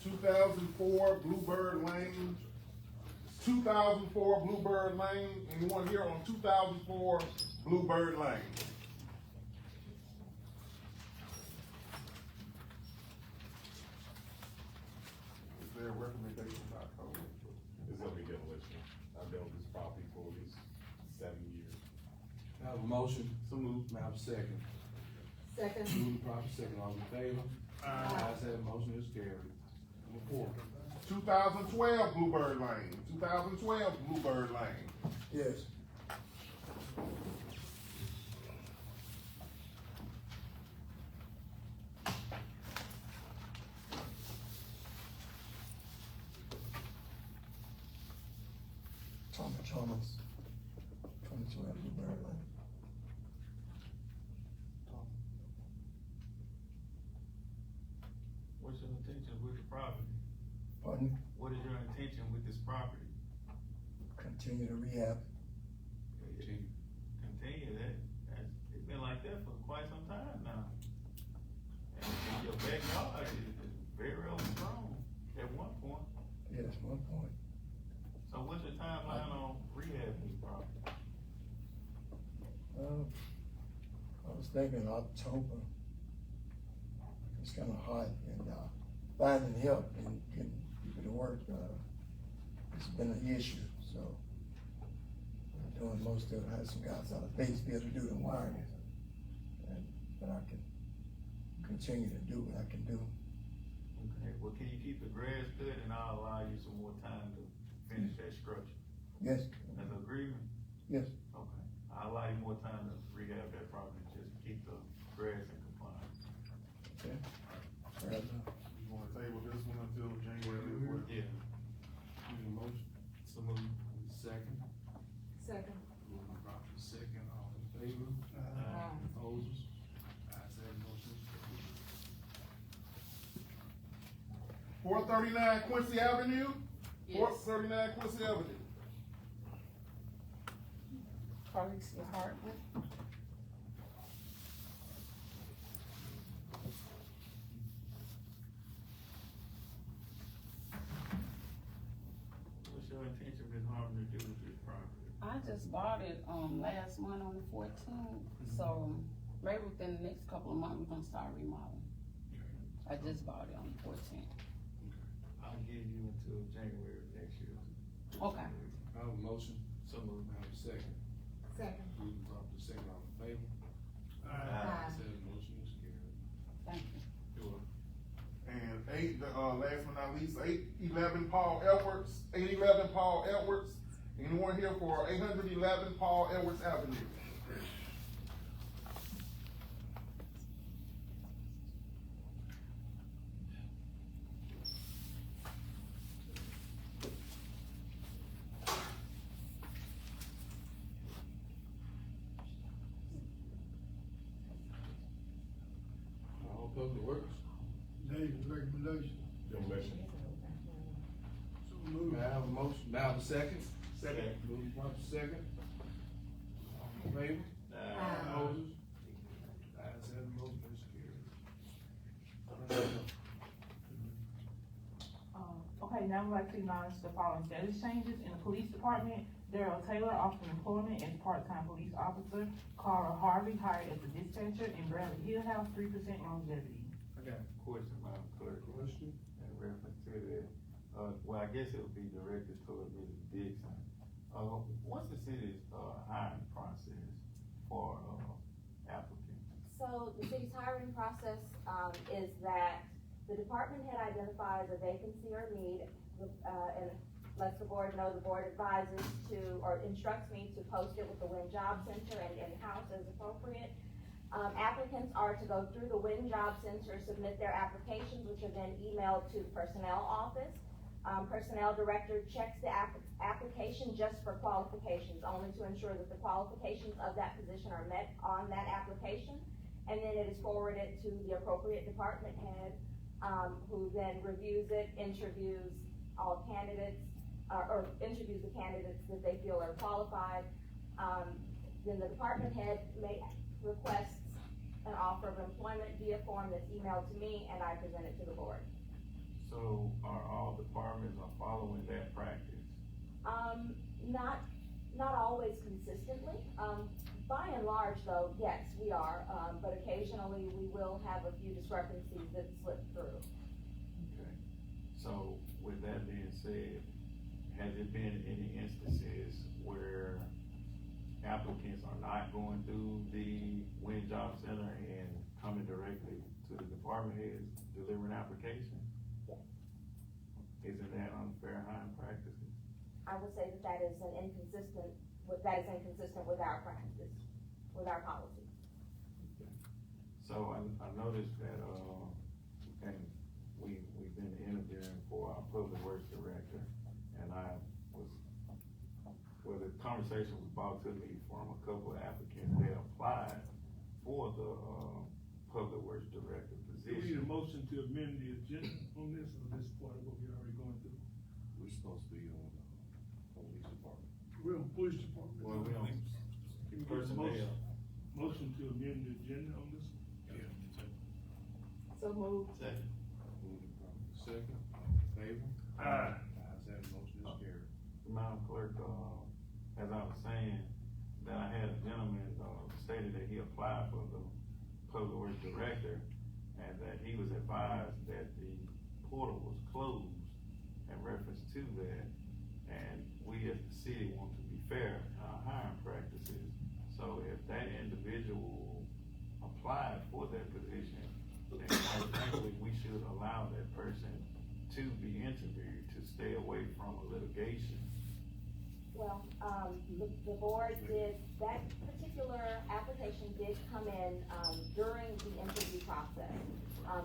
2004 Bluebird Lane. 2004 Bluebird Lane. Anyone here on 2004 Bluebird Lane? Is there a recommendation by code? It's gonna be demolition. I've dealt with this property for at least 7 years. I have a motion. So moved. May I have a second? Second. Moving proper second, all in favor? Ayes have it, motion is carried. Number 4. 2012 Bluebird Lane. 2012 Bluebird Lane. Yes. Thomas, 22 Bluebird Lane. What's your intention with the property? Pardon? What is your intention with this property? Continue to rehab. Continue it's been like that for quite some time now. And your backyard is very overgrown at one point. Yeah, that's one point. So what's your timeline on rehabbing this property? I was thinking October. It's kinda hot and, finding help and getting people to work, it's been an issue, so. I'm doing most of it. I had some guys out of Batesville to do the wiring. But I can continue to do what I can do. Okay, well, can you keep the grass cut and I'll allow you some more time to finish that structure? Yes. As an agreement? Yes. Okay, I'll allow you more time to rehab that property, just keep the grass in compliance. Okay. You wanna table this one until January? Yeah. Need a motion? So moved. Second. Second. Moving proper second, all in favor? Opposed? Ayes have it, motion is carried. 439 Quincy Avenue? Yes. 439 Quincy Avenue. Carly's apartment. What's your intention, Ms. Harmon, to do with this property? I just bought it, last month on the 14th, so maybe within the next couple of months, we're gonna start remodeling. I just bought it on the 14th. I'll give you until January of next year. Okay. I have a motion. So moved. I have a second. Second. Moving proper second, all in favor? Aye. Ayes have it, motion is carried. Thank you. Sure. And last but not least, 811 Paul Edwards, 811 Paul Edwards. Anyone here for 811 Paul Edwards Avenue? All public works. David's recommendation. Demolition. So moved. May I have a motion? May I have a second? Second. Moving proper second. All in favor? Opposed? Ayes have it, motion is carried. Okay, now we'd like to acknowledge the following status changes in the police department. Daryl Taylor offered employment as part-time police officer. Carl Harvey hired as a dispatcher, and Bradley Hillhouse 3% longevity. I got a question, Madam Clerk. Question? In reference to that, well, I guess it would be directed toward Mrs. Dixon. What's the city's, hiring process for, applicants? So the city's hiring process, is that the department head identifies a vacancy or need, and lets the board know the board advises to, or instructs me to post it with the Win Job Center and in-house as appropriate. Applicants are to go through the Win Job Center, submit their applications, which are then emailed to the personnel office. Personnel director checks the application just for qualifications, only to ensure that the qualifications of that position are met on that application. And then it is forwarded to the appropriate department head, who then reviews it, interviews all candidates, or interviews the candidates that they feel are qualified. Then the department head requests an offer of employment via form that's emailed to me, and I present it to the board. So are all departments are following that practice? Not always consistently. By and large though, yes, we are, but occasionally we will have a few discrepancies that slip through. Okay. So with that being said, has there been any instances where applicants are not going through the Win Job Center and coming directly to the department heads, delivering application? Isn't that unfair hiring practices? I would say that is inconsistent with our practice, with our policy. Okay. So I noticed that, and we've been interviewing for our public works director, and the conversation was brought to me from a couple of applicants that applied for the, public works director Do position. we need a motion to amend the agenda on this, or this part of what we're already going through? We're supposed to be on, police department. We're on police department. Well, we don't, Can we get a personnel. motion to amend the agenda on this? So moved. Second. Moving properly second, all in favor? Aye. Ayes have it, motion is carried. Madam Clerk, as I was saying, that I had a gentleman, stated that he applied for the public works director, and that he was advised that the portal was closed in reference to that. And we as the city want to be fair in our hiring practices. So if that individual applied for that position, then quite frankly, we should allow that person to be interviewed, to stay away from a litigation. Well, the board did, that particular application did come in, during the interview process.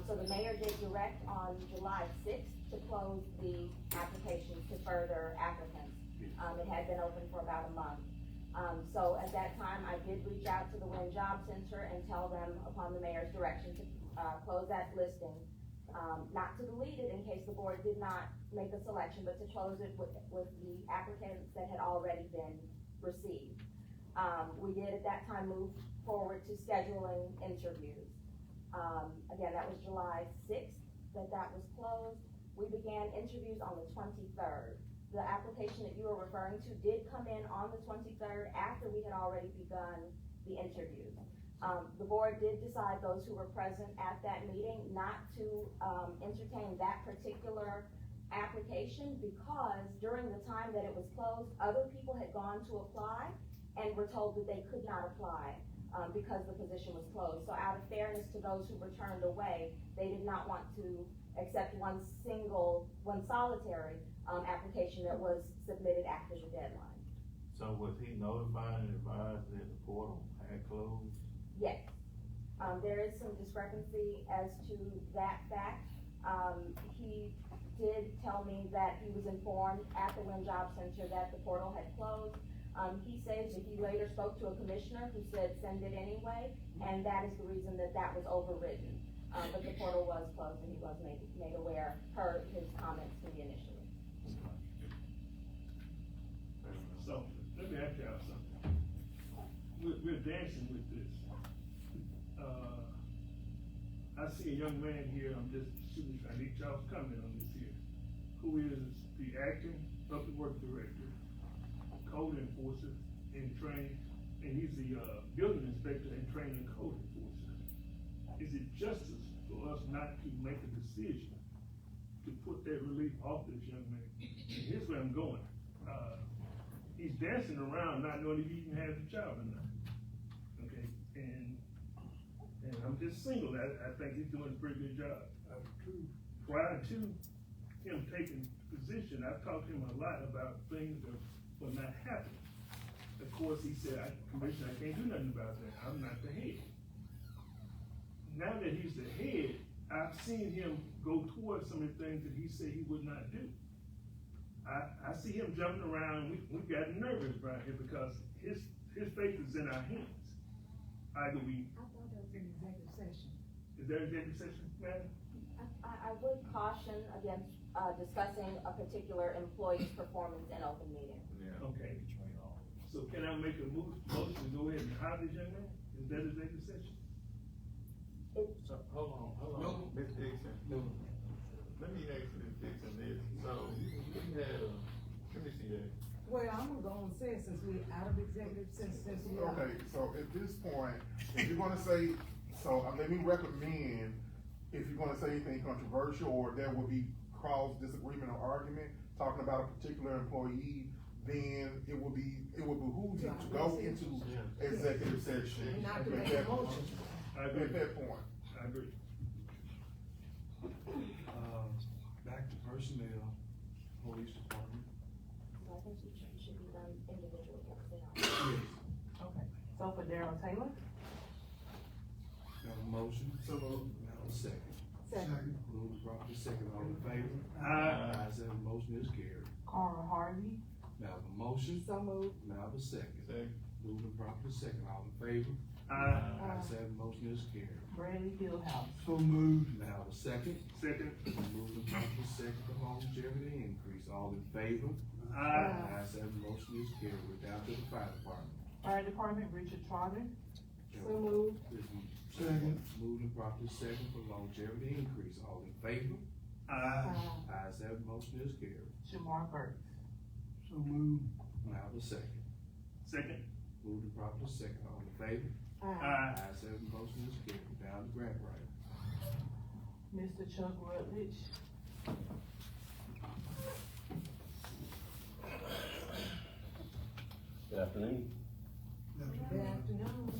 So the mayor did direct on July 6th to close the applications to further applicants. It had been open for about a month. So at that time, I did reach out to the Win Job Center and tell them, upon the mayor's direction, to close that listing. Not to delete it in case the board did not make a selection, but to close it with the applicants that had already been received. We did at that time move forward to scheduling interviews. Again, that was July 6th that was closed. We began interviews on the 23rd. The application that you were referring to did come in on the 23rd after we had already begun the interviews. The board did decide, those who were present at that meeting, not to entertain that particular application, because during the time that it was closed, other people had gone to apply and were told that they could not apply because the position was closed. So out of fairness to those who were turned away, they did not want to accept one solitary application that was submitted after the deadline. So was he notified and advised that the portal had closed? Yes. There is some discrepancy as to that fact. He did tell me that he was informed at the Win Job Center that the portal had closed. He says that he later spoke to a commissioner who said send it anyway, and that is the reason that was overridden. But the portal was closed, and he was made aware per his comments to me initially. So, let me ask y'all something. We're dancing with this. I see a young man here, I'm just shooting, I need y'all's comment on this here, who is the acting public works director, code enforcer in training, and he's the building inspector in training code enforcer. Is it justice for us not to make a decision to put that relief off this young man? And here's where I'm going. He's dancing around not knowing if he even has a child or not. Okay, and I'm just single. I think he's doing a pretty good job. Prior to him taking position, I've talked to him a lot about things that were not happening. Of course, he said, Commissioner, I can't do nothing about that, I'm not the head. Now that he's the head, I've seen him go towards some of the things that he said he would not do. I see him jumping around, we got nervous right here because his faith is in our hands. Either we. I thought that was an executive session. Is there an executive session, madam? I would caution against, discussing a particular employee's performance in open meeting. Yeah. Okay. So can I make a motion to go ahead and hire this young man? Is that executive session? So, hold on, Ms. Dixon. Let me ask Ms. Dixon this, so, we had, let me see that. Well, I'm gonna go on and say it since we out of executive, since we are. Okay, so at this point, if you're gonna say, so let me recommend, if you're gonna say anything controversial or there will be cross disagreement or argument, talking about a particular employee, then it will behoove you to go into executive session. And not to at make that a motion. I agree. At that point. I agree. Back to personnel, police department. So I think it should be done individually. Okay, so for Darryl Taylor? Have a motion? So moved. Have a second. Second. Moving properly second, all in favor? Aye. Ayes have a motion is carried. Carl Harvey? Now have a motion? So moved. Now have a second. Second. Moving properly second, all in favor? Aye. Ayes have a motion is carried. Bradley Fieldhouse? So moved. Now have a second. Second. Moving properly second for longevity increase, all in favor? Aye. Ayes have a motion is carried. We're down to the fire department. Fire Department, Richard Trotter? So moved. Second. Moving properly second for longevity increase, all in favor? Aye. Ayes have a motion is carried. Shamar Burks? So moved. Now have a second. Second. Moving properly second, all in favor? Aye. Ayes have a motion is carried. We're down to grant writer. Mr. Chuck Rutledge? Good afternoon. Good afternoon.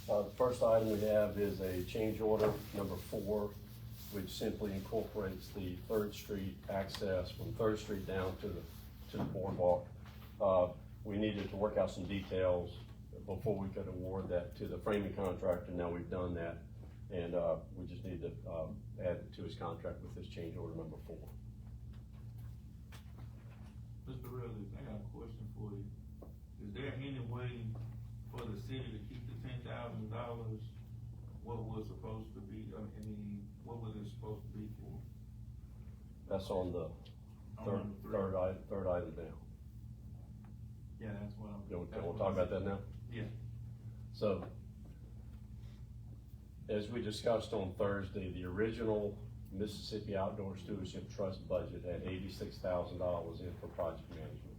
The first item we have is a change order number 4, which simply incorporates the 3rd Street access from 3rd Street down to the boardwalk. We needed to work out some details before we could award that to the framing contractor. Now we've done that, and we just need to add it to his contract with this change order number 4. Mr. Rutledge, I got a question for you. Is there any way for the city to keep the $10,000? What was supposed to be, what was it supposed to be for? That's on the third item down. Yeah, that's what I'm. You want to talk about that now? Yeah. So, as we discussed on Thursday, the original Mississippi Outdoor Stewardship Trust budget had $86,000 in for project management.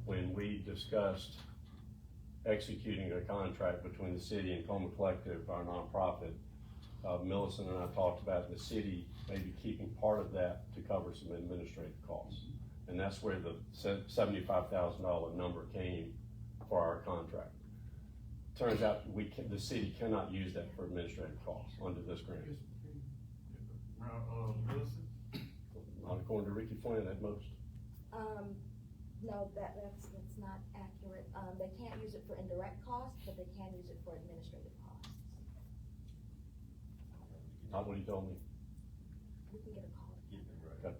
When we discussed executing a contract between the city and Coma Collective, our nonprofit, Millicent and I talked about the city maybe keeping part of that to cover some administrative costs. And that's where the $75,000 number came for our contract. Turns out the city cannot use that for administrative costs under this grant. Millicent? Not according to Ricky Flynn at most. No, that's not accurate. They can't use it for indirect costs, but they can use it for administrative costs. Not what he told me. We can get a call. Okay.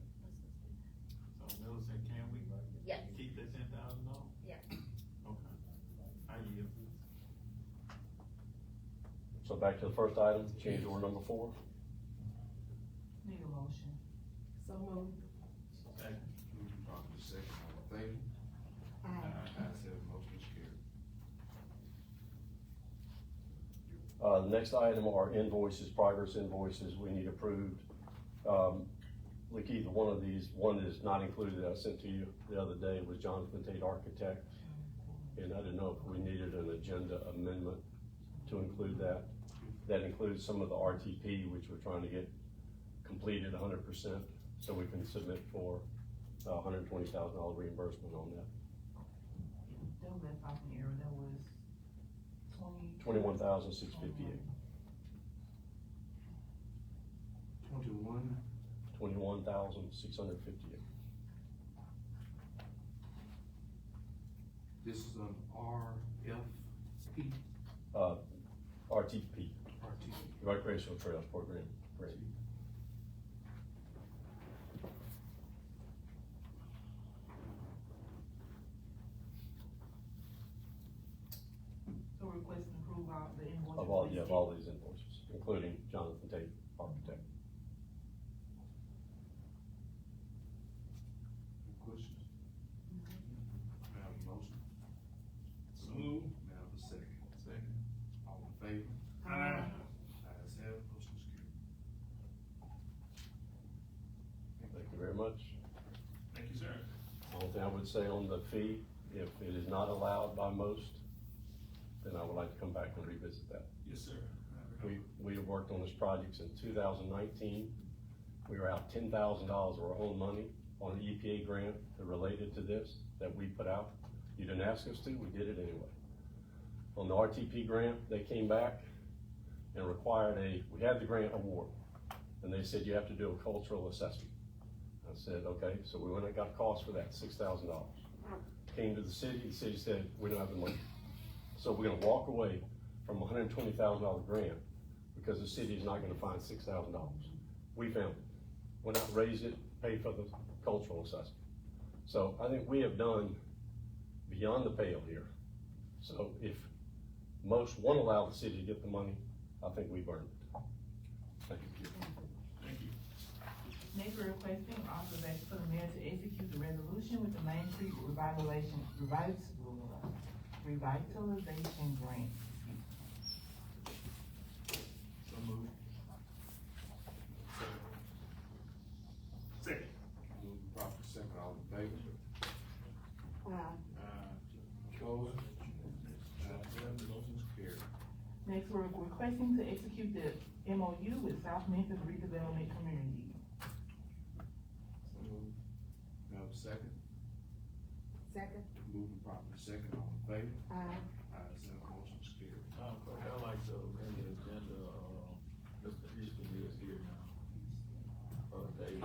So Millicent, can we? Yes. Keep that $10,000? Yes. Okay. I yield. So back to the first item, change order number 4. Need a motion? So moved. Second. Moving properly second, all in favor? Aye. Ayes have a motion is carried. The next item are invoices, progress invoices we need approved. Look, either one of these, one is not included, I sent to you the other day, was Jonathan Tate Architect. And I didn't know if we needed an agenda amendment to include that. That includes some of the RTP, which we're trying to get completed 100%, so we can submit for $120,000 reimbursement on that. That was that off the error, that was 21,658. 21. 21,658. This is an RFP. RTP, Recreational Trails Program. Great. So request approval of the invoice. Of all these invoices, including Jonathan Tate, architect. Any questions? May I have a motion? So move. May I have a second? Second. All in favor? Aye. Ayes have it, motion is carried. Thank you very much. Thank you, sir. Only thing I would say on the fee, if it is not allowed by most, then I would like to come back and revisit that. Yes, sir. We have worked on this project since 2019. We were out $10,000 of our own money on an EPA grant that related to this that we put out. You didn't ask us to, we did it anyway. On the RTP grant, they came back and required we had the grant award, and they said you have to do a cultural assessment. I said, okay, so we went and got costs for that, $6,000. Came to the city said, we don't have the money. So we're gonna walk away from a $120,000 grant because the city is not gonna find $6,000. We found it. Went out, raised it, paid for the cultural assessment. So I think we have done beyond the pale here. So if most won't allow the city to get the money, I think we've earned it. Thank you. Thank you. Next, we're requesting authorization for the mayor to execute the resolution with the Main Street revitalization grant. So move. Second. Moving properly second, all in favor? Opposed? Ayes have it, motion is carried. Next, we're requesting to execute the MOU with South Memphis Redevelopment Community. So moved. May I have a second? Second. Moving properly second, all in favor? Aye. Ayes have it, motion is carried. I'd like to amend the agenda, Mr. Easton is here now. David.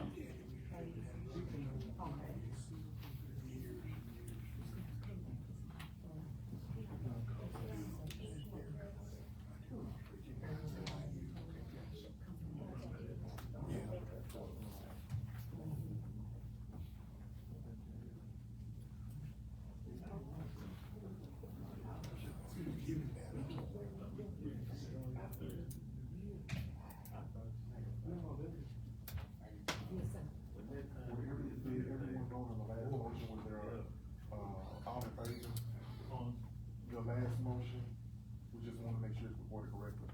Everyone voted on the last motion, was there, all in favor? Your last motion, we just wanna make sure it's reported correctly.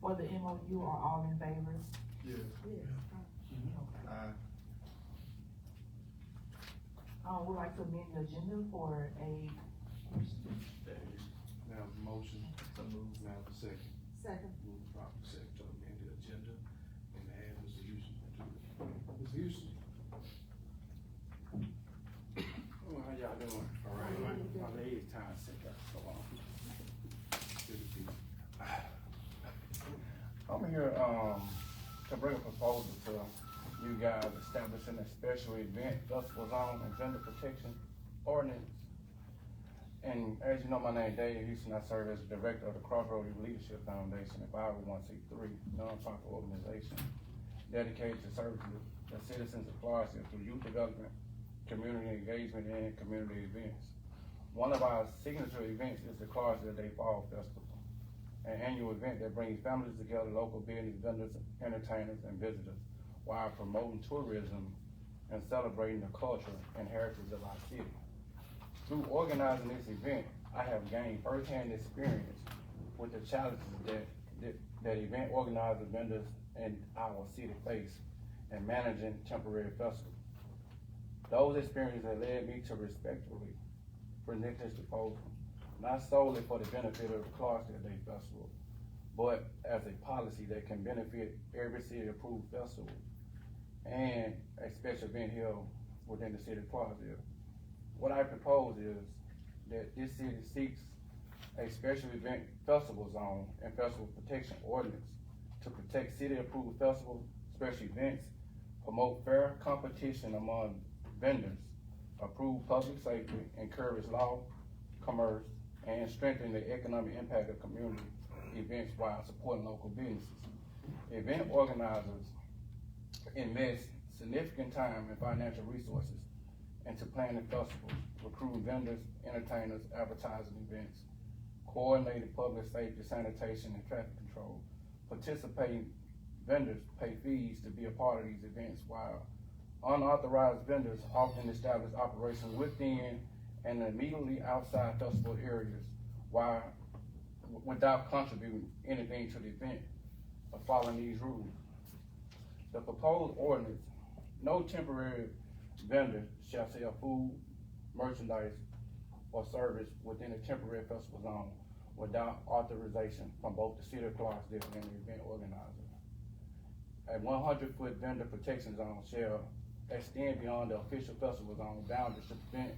For the MOU, are all in favor? Yes. Aye. We'd like to amend the agenda for a, May I have a motion? So moved. May I have a second? Second. Moving properly second to amend the agenda and add Mr. Houston to it. Mr. Houston? Oh, how y'all doing? All right. My legs tired, sick out so long. Good to see you. I'm here, to bring a proposal to you guys establishing a special event festival zone and vendor protection ordinance. And as you know, my name is Dave Houston. I serve as the director of the Crossroads Leadership Foundation, a 501c3 nonprofit organization dedicated to serving the citizens of Clarksville through youth development, community engagement, and community events. One of our signature events is the Clarksville Day Fall Festival, an annual event that brings families together, local business, vendors, entertainers, and visitors, while promoting tourism and celebrating the culture and heritage of our city. Through organizing this event, I have gained firsthand experience with the challenges that event organizers, vendors, and our city face in managing temporary festivals. Those experiences have led me to respectfully present this proposal, not solely for the benefit of the Clarksville Day Festival, but as a policy that can benefit every city-approved festival and a special event held within the city of Clarksville. What I propose is that this city seeks a special event festival zone and festival protection ordinance to protect city-approved festivals, special events, promote fair competition among vendors, approve public safety, encourage law commerce, and strengthen the economic impact of community events while supporting local businesses. Event organizers invest significant time and financial resources into planning festivals, recruiting vendors, entertainers, advertising events, coordinating public safety, sanitation, and traffic control. Participating vendors pay fees to be a part of these events, while unauthorized vendors often establish operations within and immediately outside festival areas without contributing anything to the event or following these rules. The proposed ordinance, no temporary vendor shall sell food, merchandise, or service within a temporary festival zone without authorization from both the city of Clarksdale and the event organizer. A 100-foot vendor protection zone shall extend beyond the official festival zone boundaries to prevent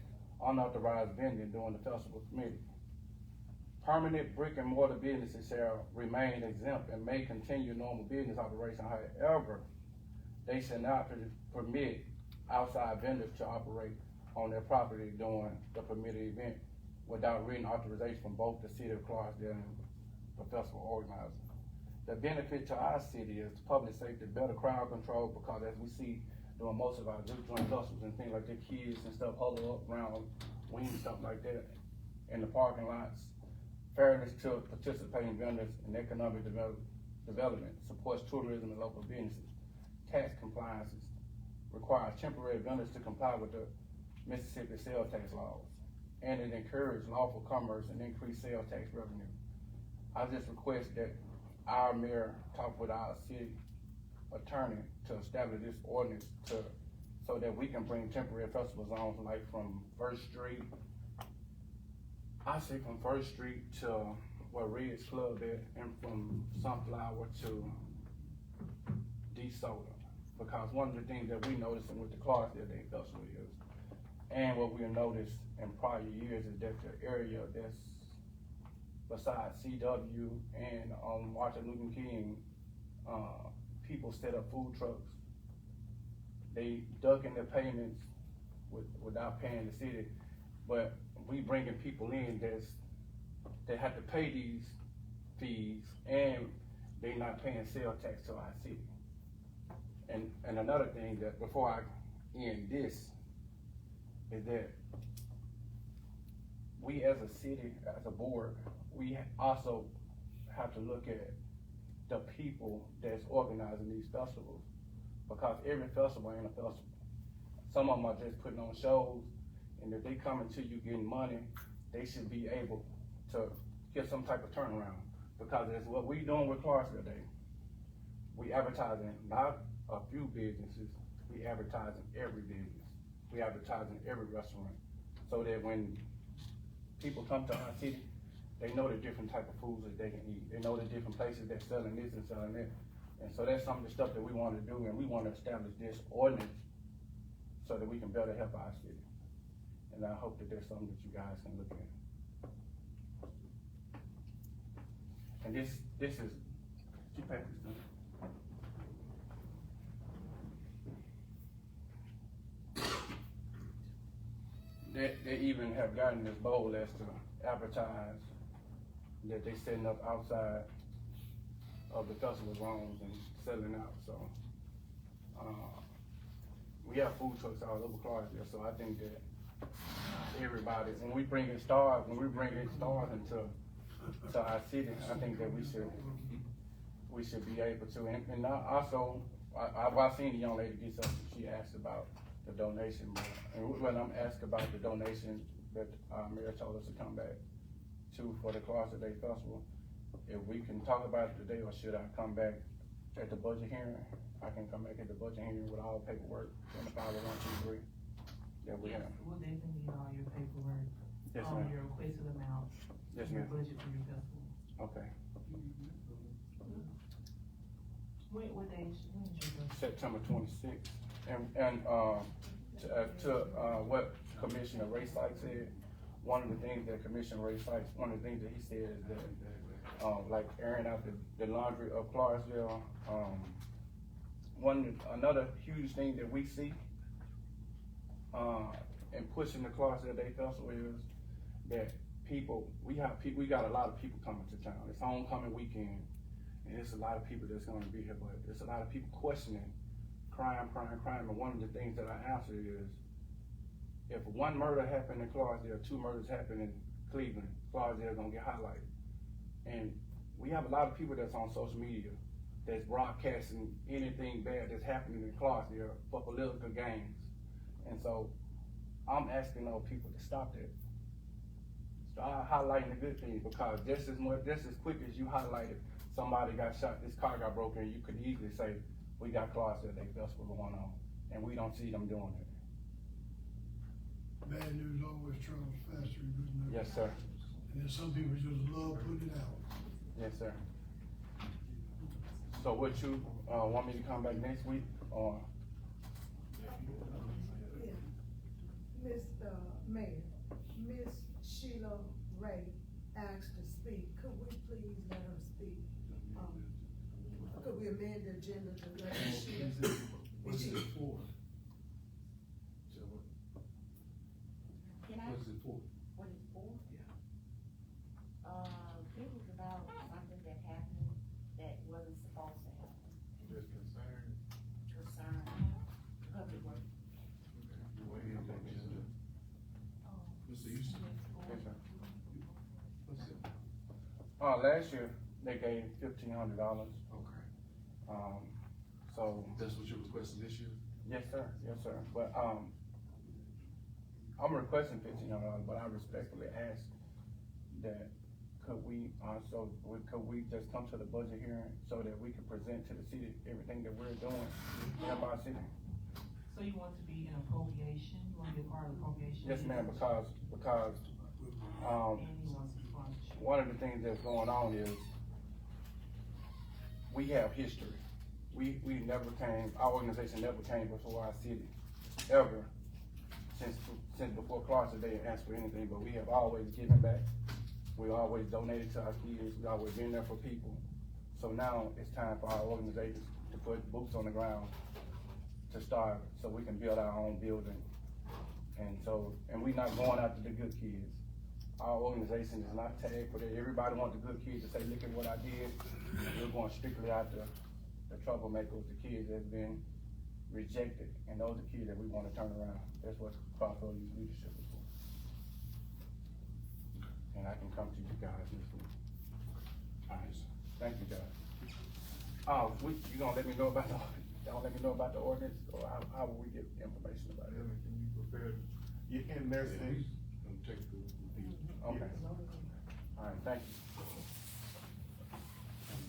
unauthorized vending during the festival permitted. Permanent brick and mortar businesses shall remain exempt and may continue normal business operation. However, they shall not permit outside vendors to operate on their property during the permitted event without written authorization from both the city of Clarksdale and the festival organizer. The benefit to our city is public safety, better crowd control, because as we see during most of our joint festivals and things like that, kids and stuff huddle up around wings, stuff like that in the parking lots. Fairness to participating vendors and economic development, supports tourism and local businesses. Tax compliances requires temporary vendors to comply with the Mississippi sales tax laws, and it encourages lawful commerce and increased sales tax revenue. I just request that our mayor talk with our city attorney to establish this ordinance so that we can bring temporary festival zones like from First Street, I say from First Street to where Red's Club at, and from Sunflower to DeSoto. Because one of the things that we noticed with the Clarksdale Day Festival is, and what we have noticed in prior years, is that the area that's besides CW and on Martin Luther King, people set up food trucks. They duck in their payments without paying the city, but we bringing people in that have to pay these fees, and they not paying sales tax to our city. And another thing that before I end this is that we as a city, as a board, we also have to look at the people that's organizing these festivals, because every festival ain't a festival. Some of them are just putting on shows, and if they coming to you getting money, they should be able to get some type of turnaround, because that's what we doing with Clarksville Day. We advertising not a few businesses, we advertising every business. We advertising every restaurant, so that when people come to our city, they know the different type of foods that they can eat. They know the different places that's selling this and selling that. And so that's some of the stuff that we want to do, and we want to establish this ordinance so that we can better help our city. And I hope that there's something that you guys can look at. And this is, you pass this down. They even have gotten as bold as to advertise that they setting up outside of the festival zones and selling out. So we have food trucks all over Clarksville. So I think that everybody, when we bring in stars into our city, I think that we should be able to. And also, I've seen the young lady get something. She asked about the donation, and when I'm asked about the donation that Mayor told us to come back to for the Clarksville Day Festival, if we can talk about it today, or should I come back at the budget hearing? I can come back at the budget hearing with all paperwork and the 501(c)(3) that we have. We'll definitely need all your paperwork, Yes, ma'am. your requested amount, Yes, your ma'am. budget for your festival. Okay. What day is your festival? September 26th. And to what Commissioner Ray Sykes said, one of the things that Commissioner Ray Sykes, one of the things that he said is that, like airing out the laundry of Clarksville, another huge thing that we see in pushing the Clarksville Day Festival is that people, we got a lot of people coming to town. It's homecoming weekend, and it's a lot of people that's gonna be here, but it's a lot of people questioning crime. And one of the things that I answer is, if one murder happened in Clarksdale, 2 murders happened in Cleveland, Clarksdale gonna get highlighted. And we have a lot of people that's on social media that's broadcasting anything bad that's happening in Clarksdale for political gains. And so I'm asking those people to stop that. Start highlighting the good things, because just as quick as you highlighted somebody got shot, this car got broken, you could easily say, we got Clarksdale Day Festival going on, and we don't see them doing it. Bad news always travels faster than good news. Yes, sir. And then some people just love putting it out. Yes, sir. So what you, want me to come back next week, or? Mr. Mayor, Miss Sheila Ray asked to speak. Could we please let her speak? Could we amend the agenda to let her speak? What's it for? Can I? What's it for? What it's for? Yeah. It was about something that happened that wasn't supposed to happen. Just concern. Concern public work. Mr. Houston? Yes, sir. What's it? Last year, they gave $1,500. Okay. So. That's what you're requesting this year? Yes, sir. Yes, sir. But, I'm requesting $1,500, but I respectfully ask that could we just come to the budget hearing so that we can present to the city everything that we're doing in our city? So you want to be an appropriation, you want to be a part of appropriation? Yes, ma'am, because, And he wants to sponsorship. one of the things that's going on is we have history. Our organization never came before our city, ever, since before Clarksdale Day asked for anything, but we have always given back. We always donated to our kids, we always been there for people. So now it's time for our organization to put boots on the ground to start, so we can build our own building. And we're not going after the good kids. Our organization is not tagged for that. Everybody wants the good kids to say, look at what I did. We're going strictly after the troublemakers, the kids that's been rejected, and those are the kids that we want to turn around. That's what Crossroads Youth Leadership is for. And I can come to you guys next week. All right, thank you, guys. You gonna let me know about the ordinance, or how will we get information about it? Can you prepare? You can, there's things. Okay. All right, thank you.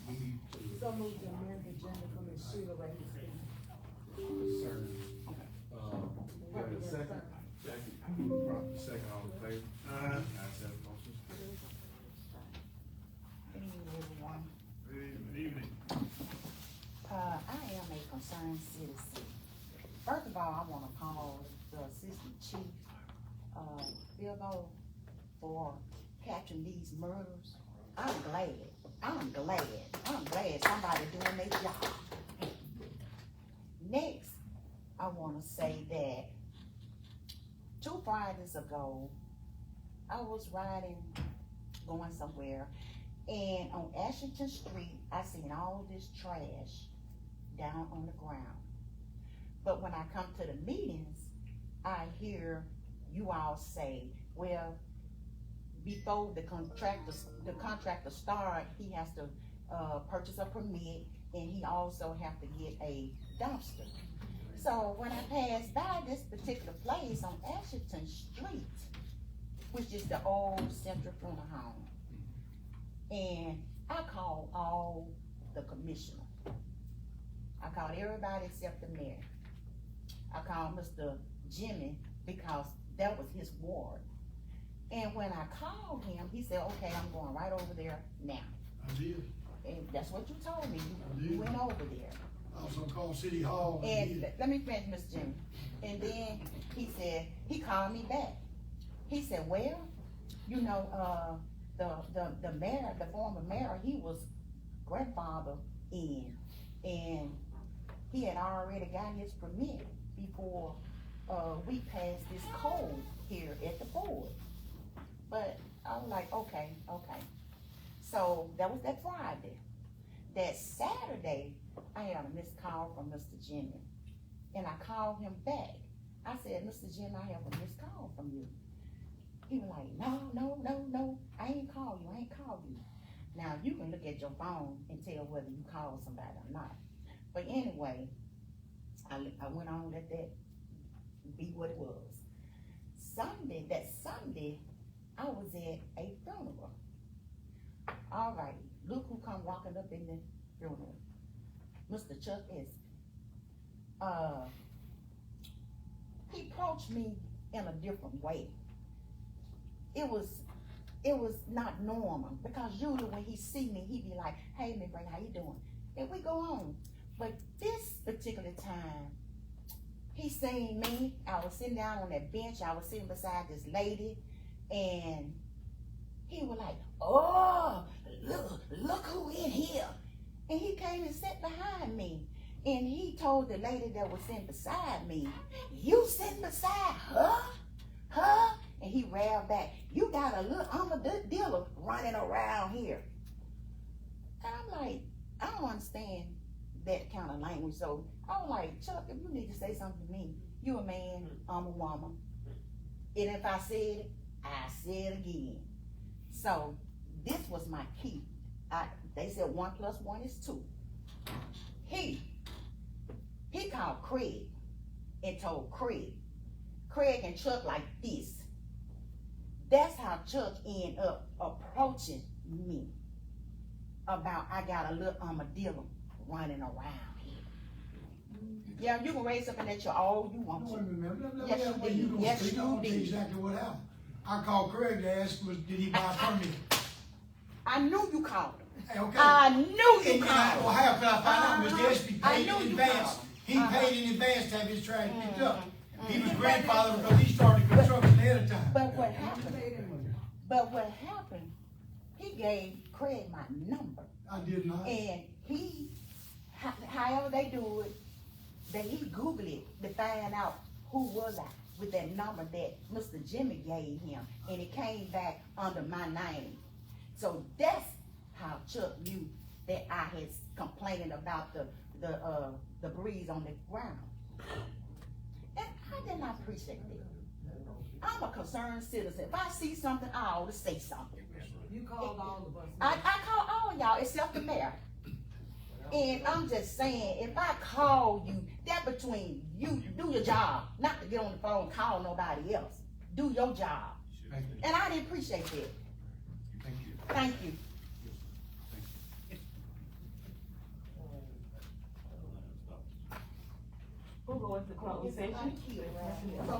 We need to. So move to amend the agenda for Ms. Sheila Ray to speak. Concern. We have a second. Jackie, proper second, all in favor? Ayes have it, motion carries. Good evening, everyone. Good evening. I am a concerned citizen. First of all, I wanna call the Assistant Chief, Bilbo, for catching these murders. I'm glad somebody doing their job. Next, I wanna say that 2 Fridays ago, I was going somewhere, and on Ashington Street, I seen all this trash down on the ground. But when I come to the meetings, I hear you all say, well, before the contractor start, he has to purchase a permit, and he also have to get a dumpster. So when I passed by this particular place on Ashington Street, which is the old Central Funeral Home, and I called all the commissioners. I called everybody except the mayor. I called Mr. Jimmy because that was his ward. And when I called him, he said, okay, I'm going right over there now. I did. And that's what you told me, I you did. went over there. I was gonna call City Hall. And let me finish, Mr. Jimmy. And then he said, he called me back. He said, well, you know, the mayor, the former mayor, he was grandfather in, and he had already got his permit before we passed this code here at the board. But I was like, that was that Friday. That Saturday, I had a missed call from Mr. Jimmy, and I called him back. I said, Mr. Jimmy, I have a missed call from you. He was like, no, I ain't called you, Now, you can look at your phone and tell whether you called somebody or not. But anyway, I went on, let that be what it was. That Sunday, I was at a funeral. All right, look who come walking up in the funeral. Mr. Chuck Espy. He approached me in a different way. It was not normal, because usually when he see me, he be like, hey, Miss Brenda, how you doing? And we go on. But this particular time, he seen me. I was sitting down on that bench. I was sitting beside this lady, and he was like, oh, look who in here. And he came and sat behind me. And he told the lady that was sitting beside me, you sitting beside her? And he railed back, you got a little armadillo running around here. And I'm like, I don't understand that kind of language. So I was like, Chuck, if you need to say something to me, you a man, I'm a woman. And if I said it, I said it again. So this was my key. They said 1 + 1 is 2. He called Craig and told Craig and Chuck like this. That's how Chuck ended up approaching me about I got a little armadillo running around here. Yeah, you can raise up and let you all you want to. Yes, you did. Yes, you did. Exactly what happened. I called Craig to ask did he buy a permit? I knew you called him. Okay. I knew you called him. Well, how could I find out Mr. Espy paid in advance? He paid in advance to have his trash picked up. He was grandfathered because he started construction ahead of time. But what happened, he gave Craig my number. I did not. And however they do it, he Googled it to find out who was I with that number that Mr. Jimmy gave him. And it came back under my name. So that's how Chuck knew that I had complaining about the breeze on the ground. And I did not appreciate that. I'm a concerned citizen. If I see something, I ought to say something. You called all of us. I call all y'all except the mayor. And I'm just saying, if I call you, that between you, do your job. Not to get on the phone and call nobody else. Do your job. And I didn't appreciate that. Thank you. We'll go into closed session. I have a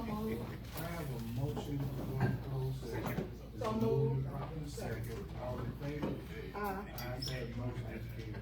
motion to go into closed session. So moved. Second. All in favor? Ayes have it, motion is carried.